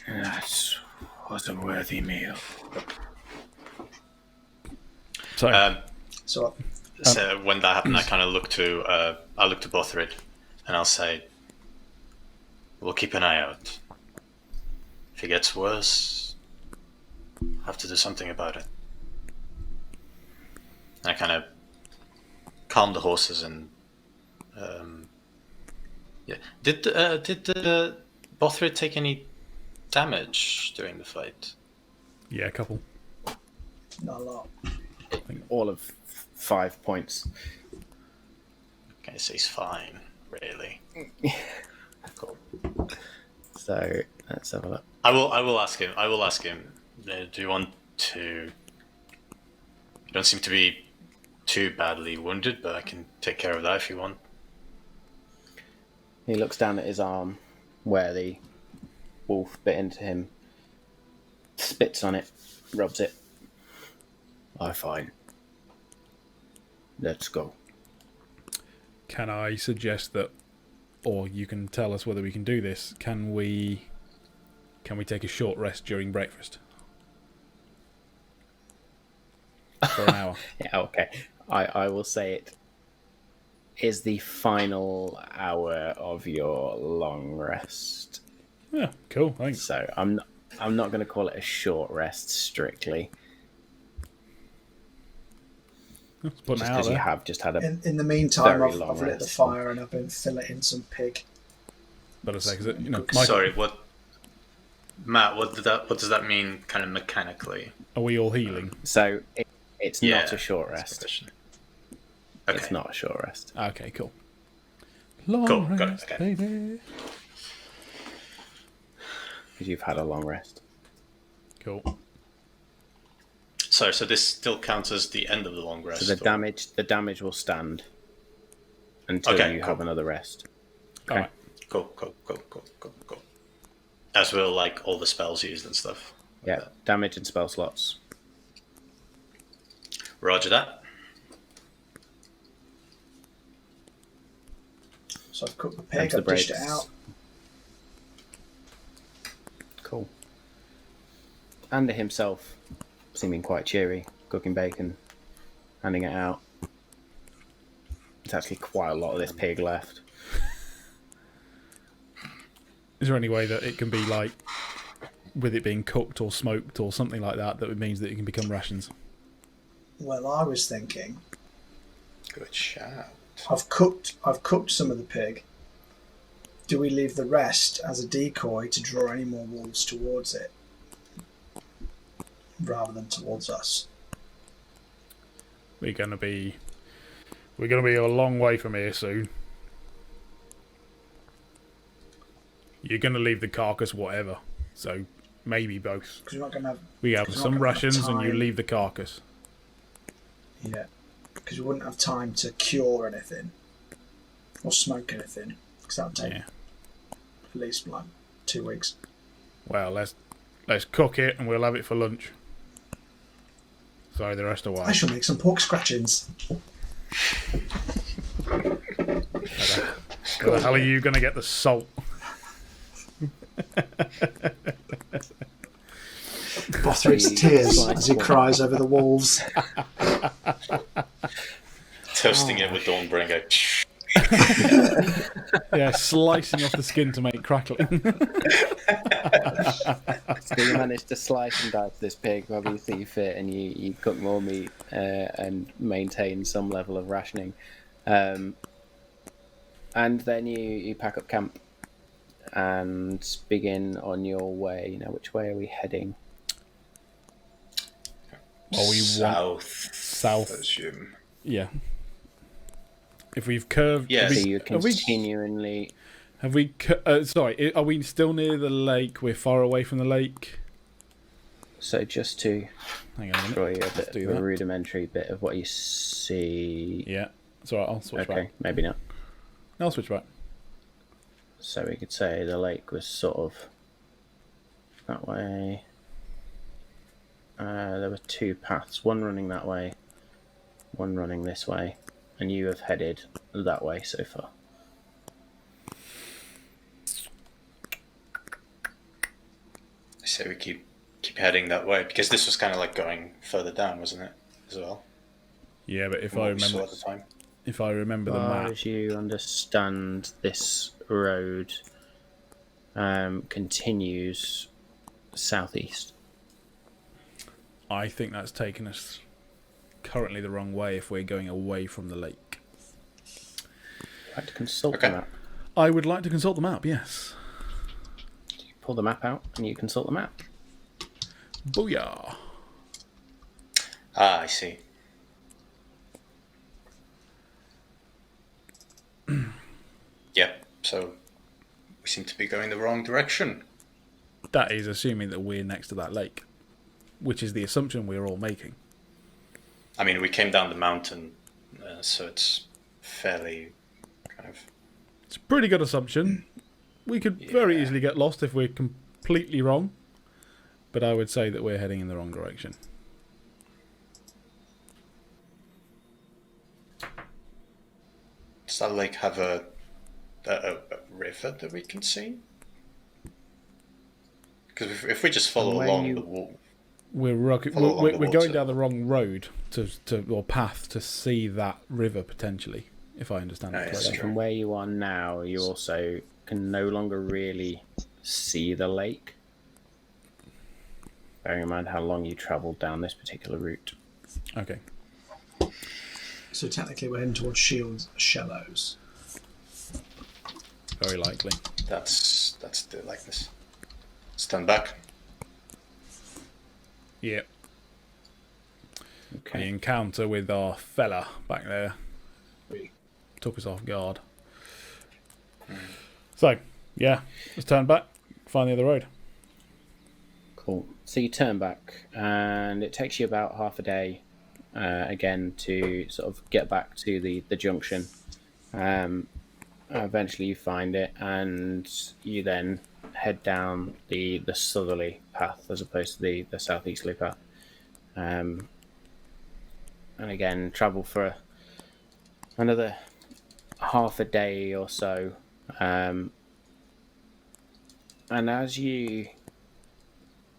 That was a worthy meal. So, So So when that happened, I kind of look to Bothrid, and I'll say, "We'll keep an eye out. If it gets worse, I have to do something about it." And I kind of calm the horses and yeah. Did Bothrid take any damage during the fight? yeah, a couple. not a lot. All of 5 points. Okay, so he's fine, really. Cool. So let's have a look. I will ask him. Do you want to? You don't seem to be too badly wounded, but I can take care of that if you want. He looks down at his arm where the wolf bit into him, spits on it, rubs it. I'm fine. Let's go. Can I suggest that, or you can tell us whether we can do this? Can we take a short rest during breakfast for an hour? Yeah, okay. I will say it is the final hour of your long rest. Yeah, cool. Thanks. So I'm not going to call it a short rest strictly, Let's put just an hour because you there. have just had a. In the meantime, Very I've long lit the rest. fire and I've been filleting some pig. But I say, because Sorry, what? Matt, what does that mean, kind of mechanically? are we all healing? So it's Yeah, not a short that's rest. the question. Okay. It's not a short rest. Okay, cool. Long Cool, got it, rest, okay. baby. Because you've had a long rest. Cool. Sorry, so this still counts as the end of the long rest. So the damage will stand until Okay, you cool. have another rest. All right. Cool. As will like all the spells used and stuff. Yeah, damage and spell slots. Roger that. So I've cooked the Time pig, for I've the dished it breaks. out. Cool. Ander himself, seeming quite cheery, cooking bacon, handing it out. There's actually quite a lot of this pig left. Is there any way that it can be like, with it being cooked or smoked or something like that, that means that it can become rations? Well, I was thinking, Good shout. I've cooked some of the pig. Do we leave the rest as a decoy to draw any more wolves towards it, rather than towards us? We're gonna be a long way from here soon. You're gonna leave the carcass, whatever. So maybe both. Because we're not going to have. We have It's not some gonna have rations, and you time. leave the carcass. Yeah. Because we wouldn't have time to cure anything or smoke anything. Because that would take Yeah. at least like 2 weeks. Well, let's cook it, and we'll have it for lunch. Sorry, the rest of I why. shall make some pork scratchings. Where the hell are you gonna get the salt? Bothrid's tears as he cries over the wolves. Toasting it with Dawnbring. Yeah, slicing off the skin to make crackling. So you managed to slice and dice this pig wherever you see fit, and you cook more meat and maintain some level of rationing. And then you pack up camp and begin on your way. Now, which way are we heading? Well, we want South. I south. assume. Yeah. If we've curved, Yeah, have So we- you have we continually. sorry, are we still near the lake? We're far away from the lake. So just to Hang on a minute. show you a Let's bit do of a that. rudimentary bit of what you see. Yeah, it's alright. I'll switch Okay, back. maybe not. I'll switch back. So we could say the lake was sort of that way. There were two paths, one running that way, one running this way, and you have headed that way so far. I say we keep heading that way because this was kind of like going further down, wasn't it? As well. Yeah, but from what we saw at the time. if I remember the As far map, as you understand, this road continues southeast. I think that's taken us currently the wrong way if we're going away from the lake. I'd like to consult Okay. the map. I would like to consult the map, yes. You pull the map out and you consult the map. Booyah! Ah, I see. Yep, so we seem to be going the wrong direction. That is assuming that we're next to that lake, which is the assumption we're all making. I mean, we came down the mountain, so it's fairly kind of... It's a pretty good assumption. We could very Yeah. easily get lost if we're completely wrong, but I would say that we're heading in the wrong direction. Does that lake have a river that we can see? Because if we just follow where along you- the wall... We're Follow along the we're going water. down the wrong road to or path to see that river potentially, if I understand Oh, it yes, correctly. true. From where you are now, you also can no longer really see the lake. Bearing in mind how long you travelled down this particular route. Okay. So technically, we're heading towards Shields Shallows. Very likely. That's the likeness. Stand back. Yeah. The Okay. encounter with our fella back there took us off guard. So, yeah, let's turn back, find the other road. Cool. So you turn back, and it takes you about half a day again to sort of get back to the junction. Eventually you find it, and you then head down the southerly path as opposed to the southeasterly path. And again, travel for another half a day or so. And as you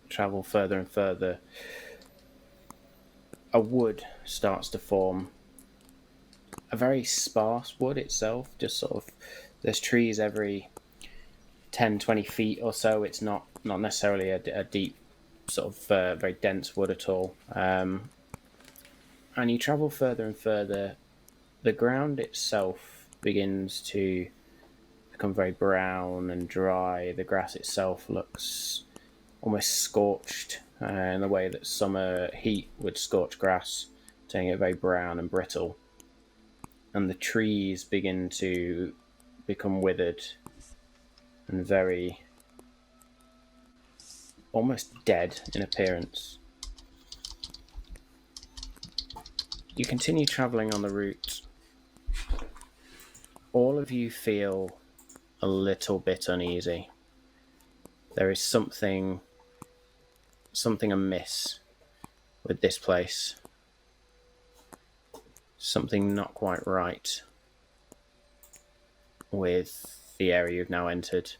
travel further and further, a wood starts to form. A very sparse wood itself, just sort of, there's trees every 10-20 feet or so. It's not necessarily a deep sort of very dense wood at all. And you travel further and further, the ground itself begins to become very brown and dry. The grass itself looks almost scorched in the way that summer heat would scorch grass, turning it very brown and brittle. And the trees begin to become withered and very almost dead in appearance. You continue travelling on the route. All of you feel a little bit uneasy. There is something amiss with this place. Something not quite right with the area you've now entered.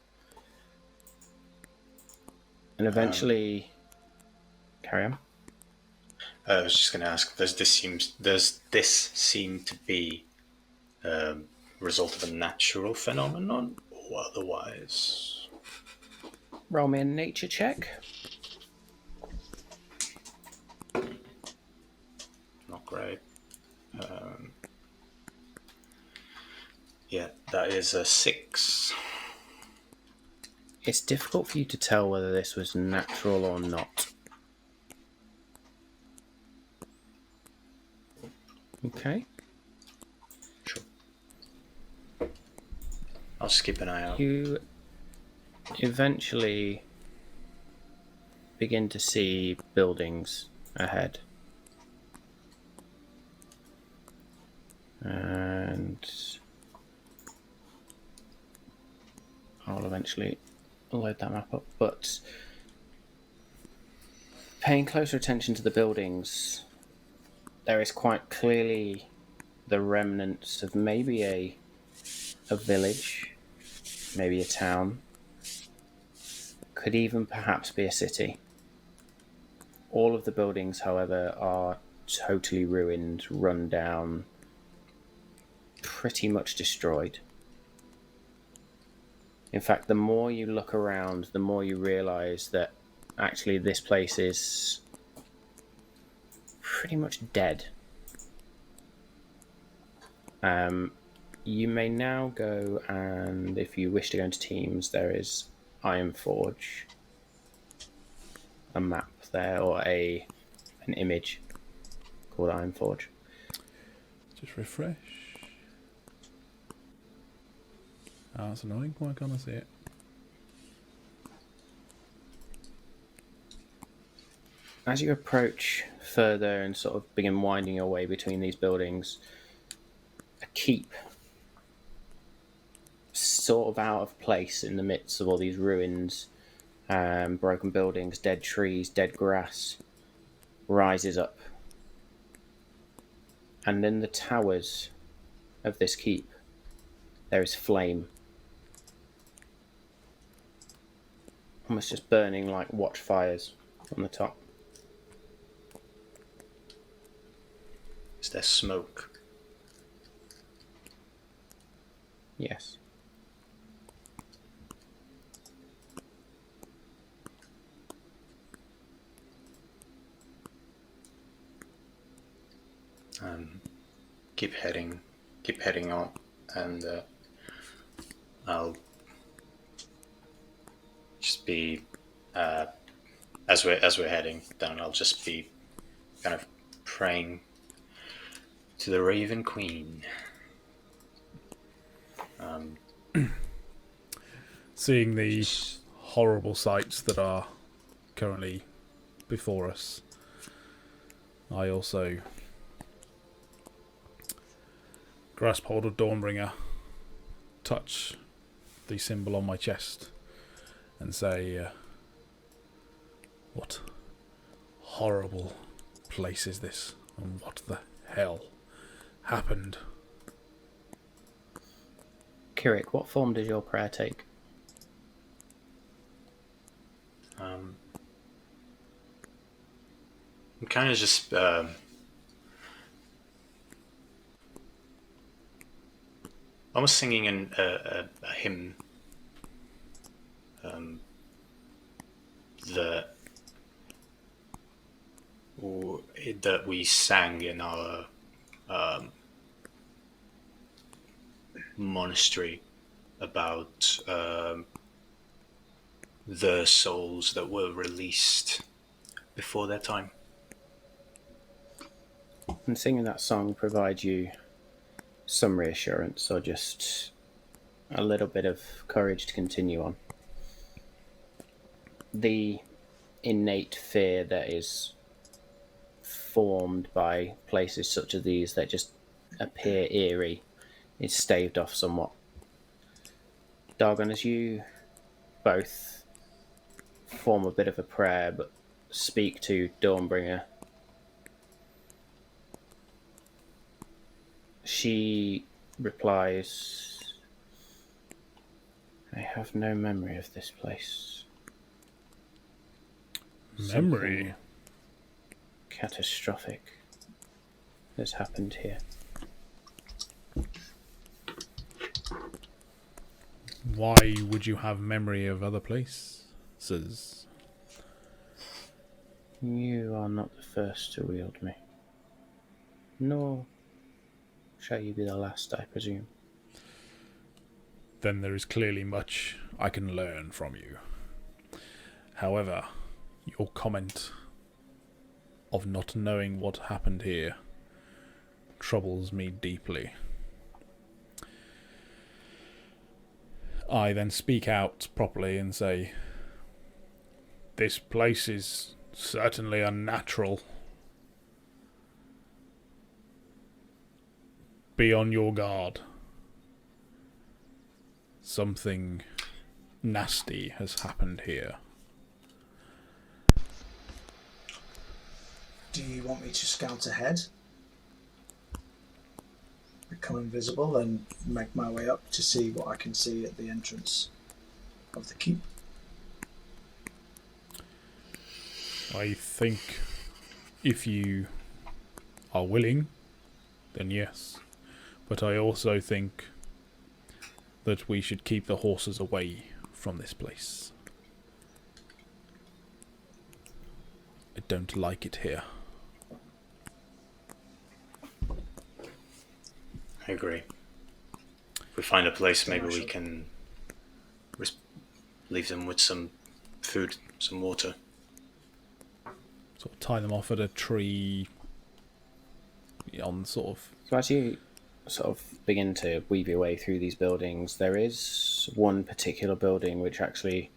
And eventually... carry on. I was just going to ask, does this seem to be result of a natural phenomenon or otherwise? Roll me a nature check. Not great. Yeah, that is a 6. It's difficult for you to tell whether this was natural or not. Okay. Sure. I'll just keep an eye out. You eventually begin to see buildings ahead. And I'll eventually load that map up. But paying closer attention to the buildings, there is quite clearly the remnants of maybe a village, maybe a town, could even perhaps be a city. All of the buildings, however, are totally ruined, run down, pretty much destroyed. In fact, the more you look around, the more you realise that actually this place is pretty much dead. You may now go, and if you wish to go into teams, there is Ironforge, a map there, or an image called Ironforge. Just refresh. Oh, that's annoying. Why can't I see it? As you approach further and sort of begin winding your way between these buildings, a keep, sort of out of place in the midst of all these ruins, broken buildings, dead trees, dead grass, rises up. And in the towers of this keep, there is flame. Almost just burning like watchfires on the top. Is there smoke? Yes. Keep heading on, and I'll just be as we're heading down. I'll just be kind of praying to the Raven Queen. Seeing the horrible sights that are currently before us, I also grasp hold of Dawnbringer, touch the symbol on my chest, and say, what horrible place is this, and what the hell happened? Kirik, what form does your prayer take? I'm kind of just almost singing a hymn that we sang in our monastery about the souls that were released before their time. And singing that song provides you some reassurance or just a little bit of courage to continue on. The innate fear that is formed by places such as these that just appear eerie is staved off somewhat. Dargon, as you both form a bit of a prayer but speak to Dawnbringer, she replies, I have no memory of this place. Memory? Something catastrophic has happened here. Why would you have memory of other places? You are not the first to wield me. Nor shall you be the last, I presume. Then there is clearly much I can learn from you. However, your comment of not knowing what happened here troubles me deeply. I then speak out properly and say, this place is certainly unnatural. Be on your guard. Something nasty has happened here. Do you want me to scout ahead? Become invisible and make my way up to see what I can see at the entrance of the keep? I think if you are willing, then yes. But I also think that we should keep the horses away from this place. I don't like it here. I agree. If we find a place, maybe we can leave them with some food, some water. Sort of tie them off at a tree on sort of... So as you sort of begin to weave your way through these buildings, there is one particular building which actually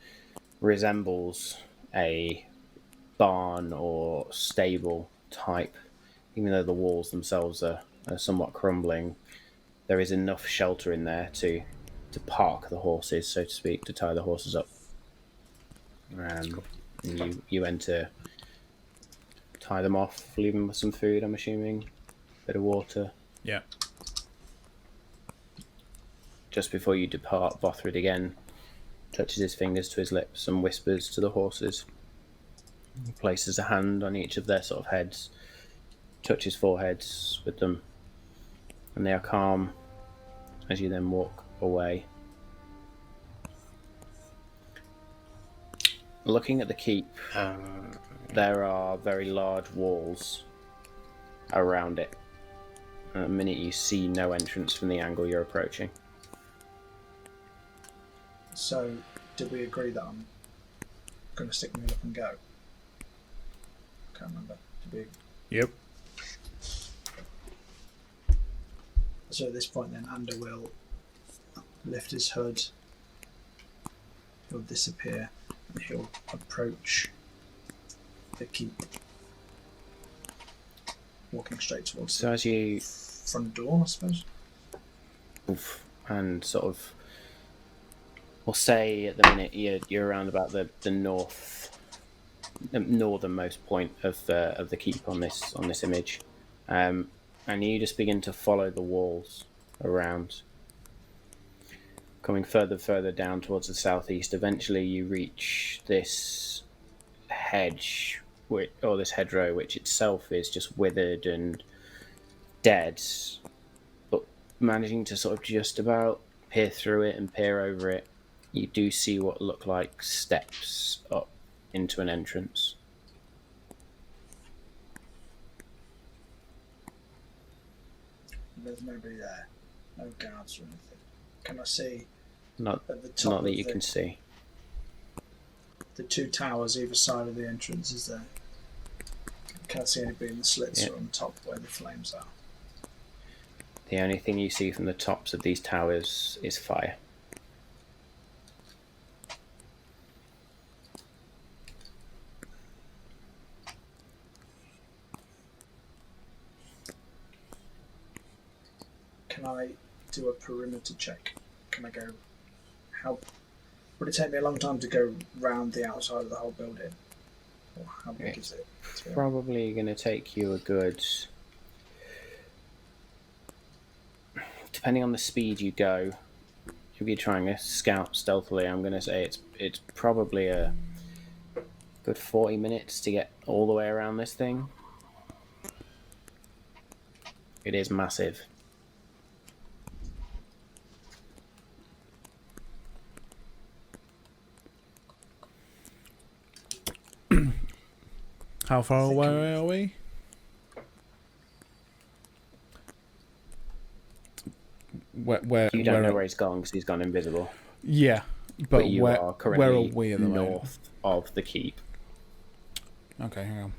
resembles a barn or stable type. Even though the walls themselves are somewhat crumbling, there is enough shelter in there to park the horses, so to speak, to tie the horses up. And you enter, tie them off, leave them with some food, I'm assuming, a bit of water. Yeah. Just before you depart, Bothrid again touches his fingers to his lips and whispers to the horses. He places a hand on each of their sort of heads, touches foreheads with them, and they are calm as you then walk away. Looking at the keep, there are very large walls around it. At the minute you see no entrance from the angle you're approaching. So, did we agree that I'm going to stick my up and go? Can't remember. Did we? Yep. So at this point then, Ander will lift his hood, he'll disappear, and he'll approach the keep, walking straight towards So the as you front door, I suppose. and sort of, we'll say at the minute you're around about the northernmost point of the keep on this image, and you just begin to follow the walls around, coming further down towards the southeast. Eventually, you reach this hedge, or this hedgerow, which itself is just withered and dead, but managing to sort of just about peer through it and peer over it, you do see what look like steps up into an entrance. There's nobody there, no guards or anything. Can I see Not at the top not that of you can see. the two towers either side of the entrance? Is there? Can't see anybody in the slits or on top where the flames are. The only thing you see from the tops of these towers is fire. Can I do a perimeter check? Can I go? How would it take me a long time to go round the outside of the whole building? Or how big is it? Probably going to take you a good, depending on the speed you go, if you're trying to scout stealthily, I'm going to say it's probably a good 40 minutes to get all the way around this thing. It is massive. How far away are we? Where You don't know where he's gone because he's gone invisible. Yeah, But you are currently where are we at the moment? north of the keep. Okay, hang on.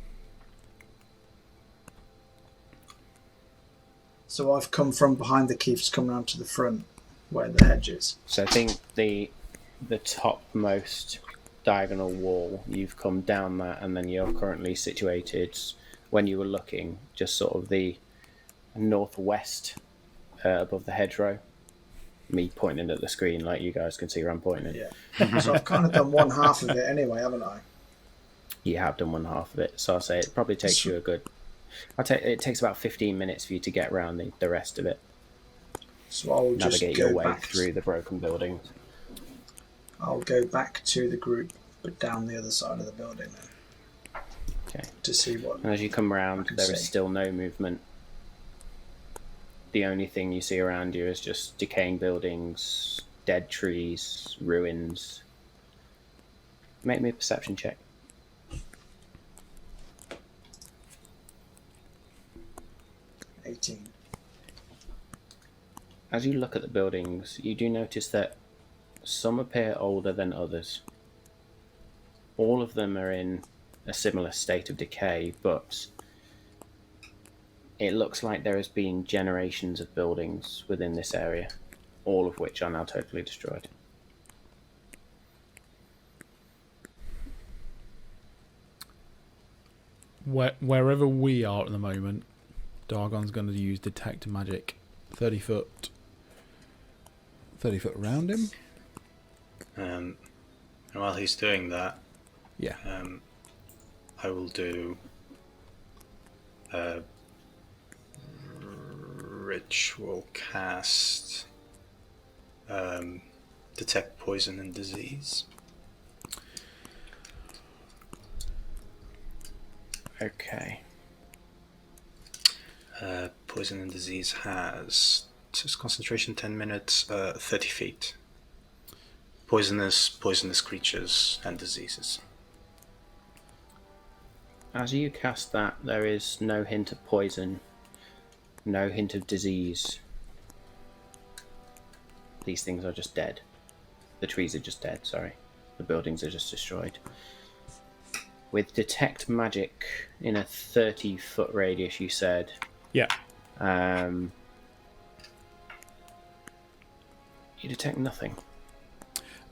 So I've come from behind the keep, come round to the front where the hedge is. So I think the topmost diagonal wall, you've come down that, and then you're currently situated, when you were looking, just sort of the northwest above the hedgerow. Me pointing at the screen like you guys can see where I'm pointing. Yeah. So I've kind of done one half of it anyway, haven't I? You have done one half of it, so I'll say it probably takes you a good... it takes about 15 minutes for you to get around the rest of it. So I'll just Navigate go your way back through the broken buildings. I'll go back to the group, but down the other side of the building then. Okay. to see what. And as you come around, can there is see. still no movement. The only thing you see around you is just decaying buildings, dead trees, ruins. Make me a perception check. 18. As you look at the buildings, you do notice that some appear older than others. All of them are in a similar state of decay, but it looks like there has been generations of buildings within this area, all of which are now totally destroyed. Wherever we are at the moment, Dargon's going to use detect magic 30 foot around him. And while he's doing that, Yeah. I will do a ritual cast, detect poison and disease. Okay. Poison and disease has just concentration 10 minutes, 30 feet. Poisonous creatures and diseases. As you cast that, there is no hint of poison, no hint of disease. These things are just dead. The trees are just dead, sorry. The buildings are just destroyed. With detect magic in a 30-foot radius, you said. Yeah. You detect nothing.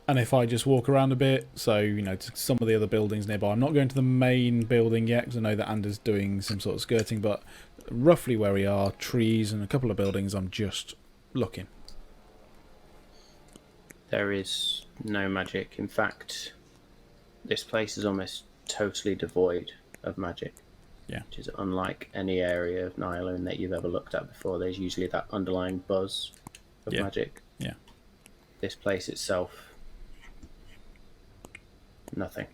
And if I just walk around a bit, so, to some of the other buildings nearby, I'm not going to the main building yet, because I know that Anders doing some sort of skirting, but roughly where we are, trees and a couple of buildings, I'm just looking. There is no magic. In fact, this place is almost totally devoid of magic. Yeah. Which is unlike any area of Nylon that you've ever looked at before. There's usually that underlying buzz of magic. Yeah. This place itself, nothing.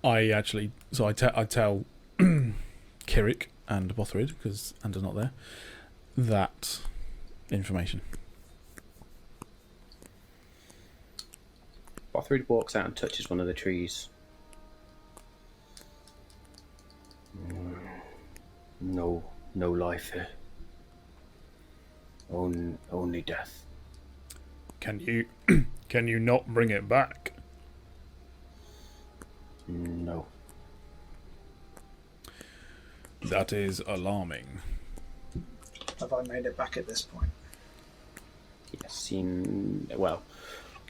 I tell Kirik and Bothrid, because Anders not there, that information. Bothrid walks out and touches one of the trees. No life here. Only death. Can you not bring it back? No. That is alarming. Have I made it back at this point? Yes,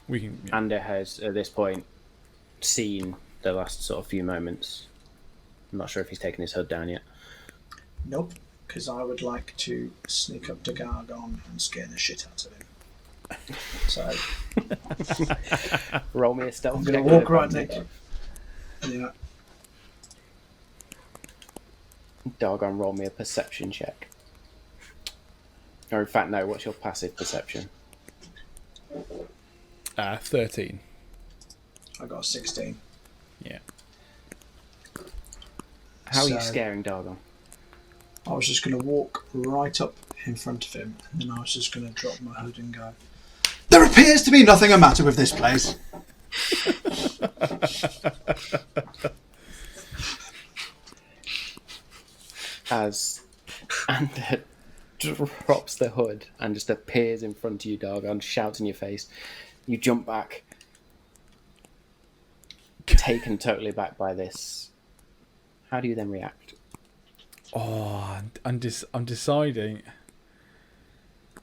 We can. Yeah. Ander has at this point seen the last sort of few moments. I'm not sure if he's taken his hood down yet. Nope, because I would like to sneak up to Gargon and scare the shit out of him. So Roll me a stealth. I'm going to check walk with right advantage. next. Yeah. Dargon, roll me a perception check. Or in fact, no. What's your passive perception? 13. I got a 16. Yeah. How are you So- scaring Dargon? I was just going to walk right up in front of him, and then I was just going to drop my hood and go, "There appears to be nothing the matter with this place." As Ander drops the hood and just appears in front of you, Dargon, shouts in your face. You jump back, taken totally back by this. How do you then react? Oh, I'm deciding.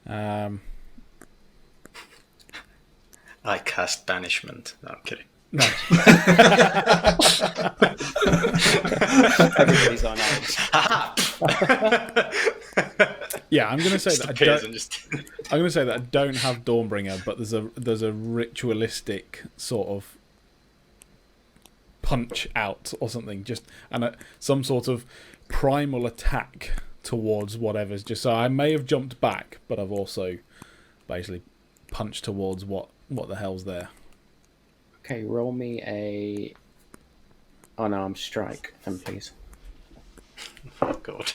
I cast banishment. No, I'm kidding. No. Everybody's on edge. Yeah, I'm gonna say that I'm I'm gonna say that I don't have Dawnbringer, but there's a ritualistic sort of punch out or something, some sort of primal attack towards whatever's just. So I may have jumped back, but I've also basically punched towards what the hell's there. Okay, roll me a unarmed strike, then please. Oh god.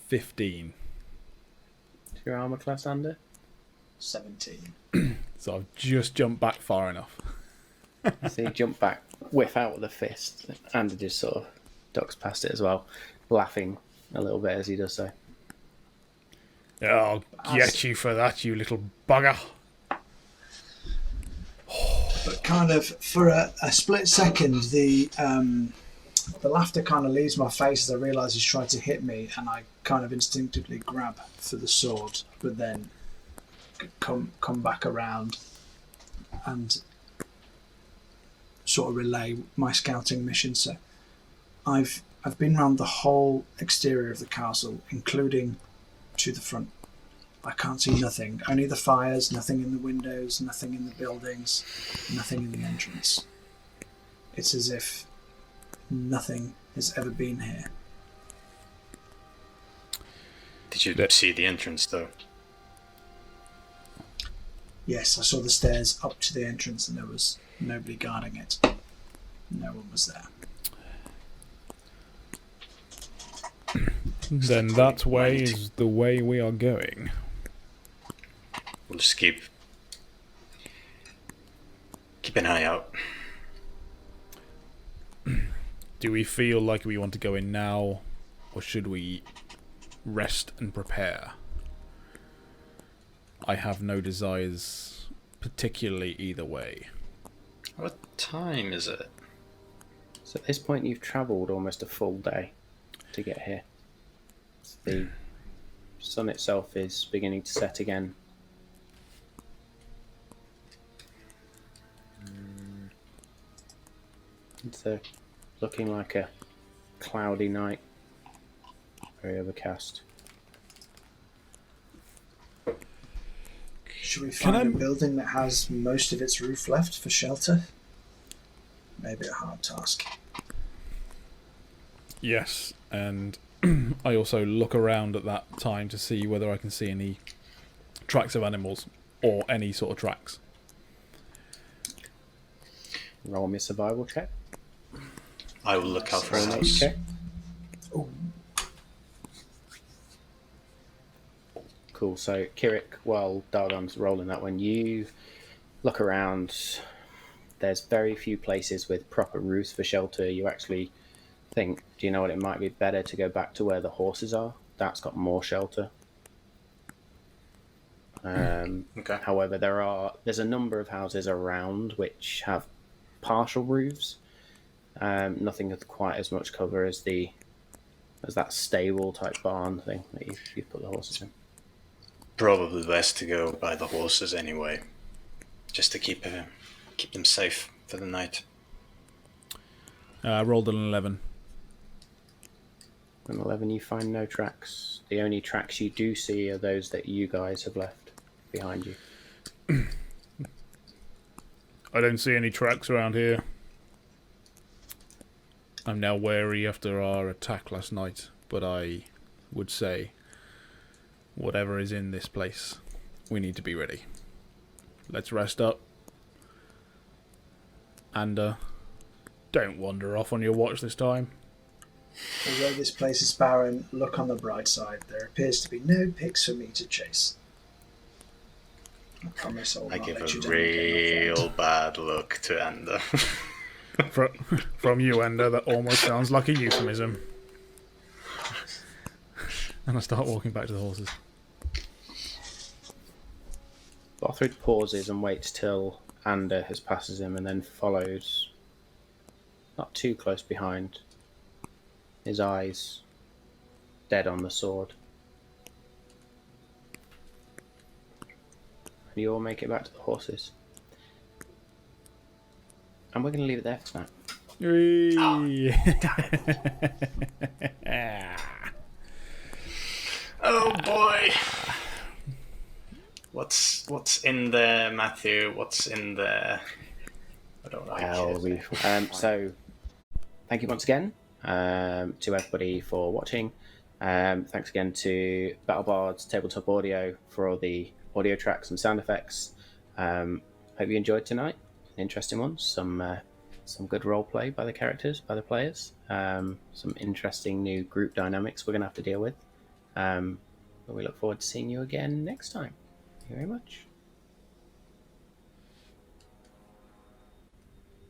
15. Is your armor class under? 17. So I've just jumped back far enough. So you jump back, whiff out with a fist, and just sort of ducks past it as well, laughing a little bit as he does so. I'll get you for that, you little bugger. But kind of for a split second, the laughter kind of leaves my face as I realise he's trying to hit me, and I kind of instinctively grab for the sword, but then come back around and sort of relay my scouting mission. So I've been around the whole exterior of the castle, including to the front. I can't see nothing, only the fires, nothing in the windows, nothing in the buildings, nothing in the entrance. It's as if nothing has ever been here. Did you see the entrance though? Yes, I saw the stairs up to the entrance and there was nobody guarding it. No one was there. Then that way is the way we are going. We'll just keep an eye out. Do we feel like we want to go in now, or should we rest and prepare? I have no desires particularly either way. What time is it? So at this point you've travelled almost a full day to get here. The sun itself is beginning to set again. It's looking like a cloudy night, very overcast. Should we find a building that has most of its roof left for shelter? Maybe a hard task. Yes, and I also look around at that time to see whether I can see any tracks of animals or any sort of tracks. Roll me a survival check. I will look out for Roll a me a house. check. Oh, Cool. So Kirik, while Dargon's rolling that one, you look around. There's very few places with proper roofs for shelter. You actually think, do you know what, it might be better to go back to where the horses are. That's got more shelter. Okay. However, there's a number of houses around which have partial roofs. Nothing with quite as much cover as that stable type barn thing that you put the horses in. Probably best to go by the horses anyway, just to keep them safe for the night. I rolled an 11. On 11, you find no tracks. The only tracks you do see are those that you guys have left behind you. I don't see any tracks around here. I'm now wary after our attack last night, but I would say whatever is in this place, we need to be ready. Let's rest up. And don't wander off on your watch this time. although this place is barren, look on the bright side. There appears to be no pigs for me to chase. I promise I'll I not give let you a down again, my real friend. bad look to Ender. From you, Ender, that almost sounds like a euphemism. And I start walking back to the horses. Bothrid pauses and waits till Ander has passes him and then follows, not too close behind, his eyes dead on the sword. And you all make it back to the horses. And we're going to leave it there for now. Oh boy! What's in there, Matthew? What's in there? I don't like it. So, thank you once again to everybody for watching. Thanks again to BattleBards Tabletop Audio for all the audio tracks and sound effects. Hope you enjoyed tonight. Interesting ones. Some good role play by the characters, by the players. Some interesting new group dynamics we're going to have to deal with. But we look forward to seeing you again next time. Thank you very much.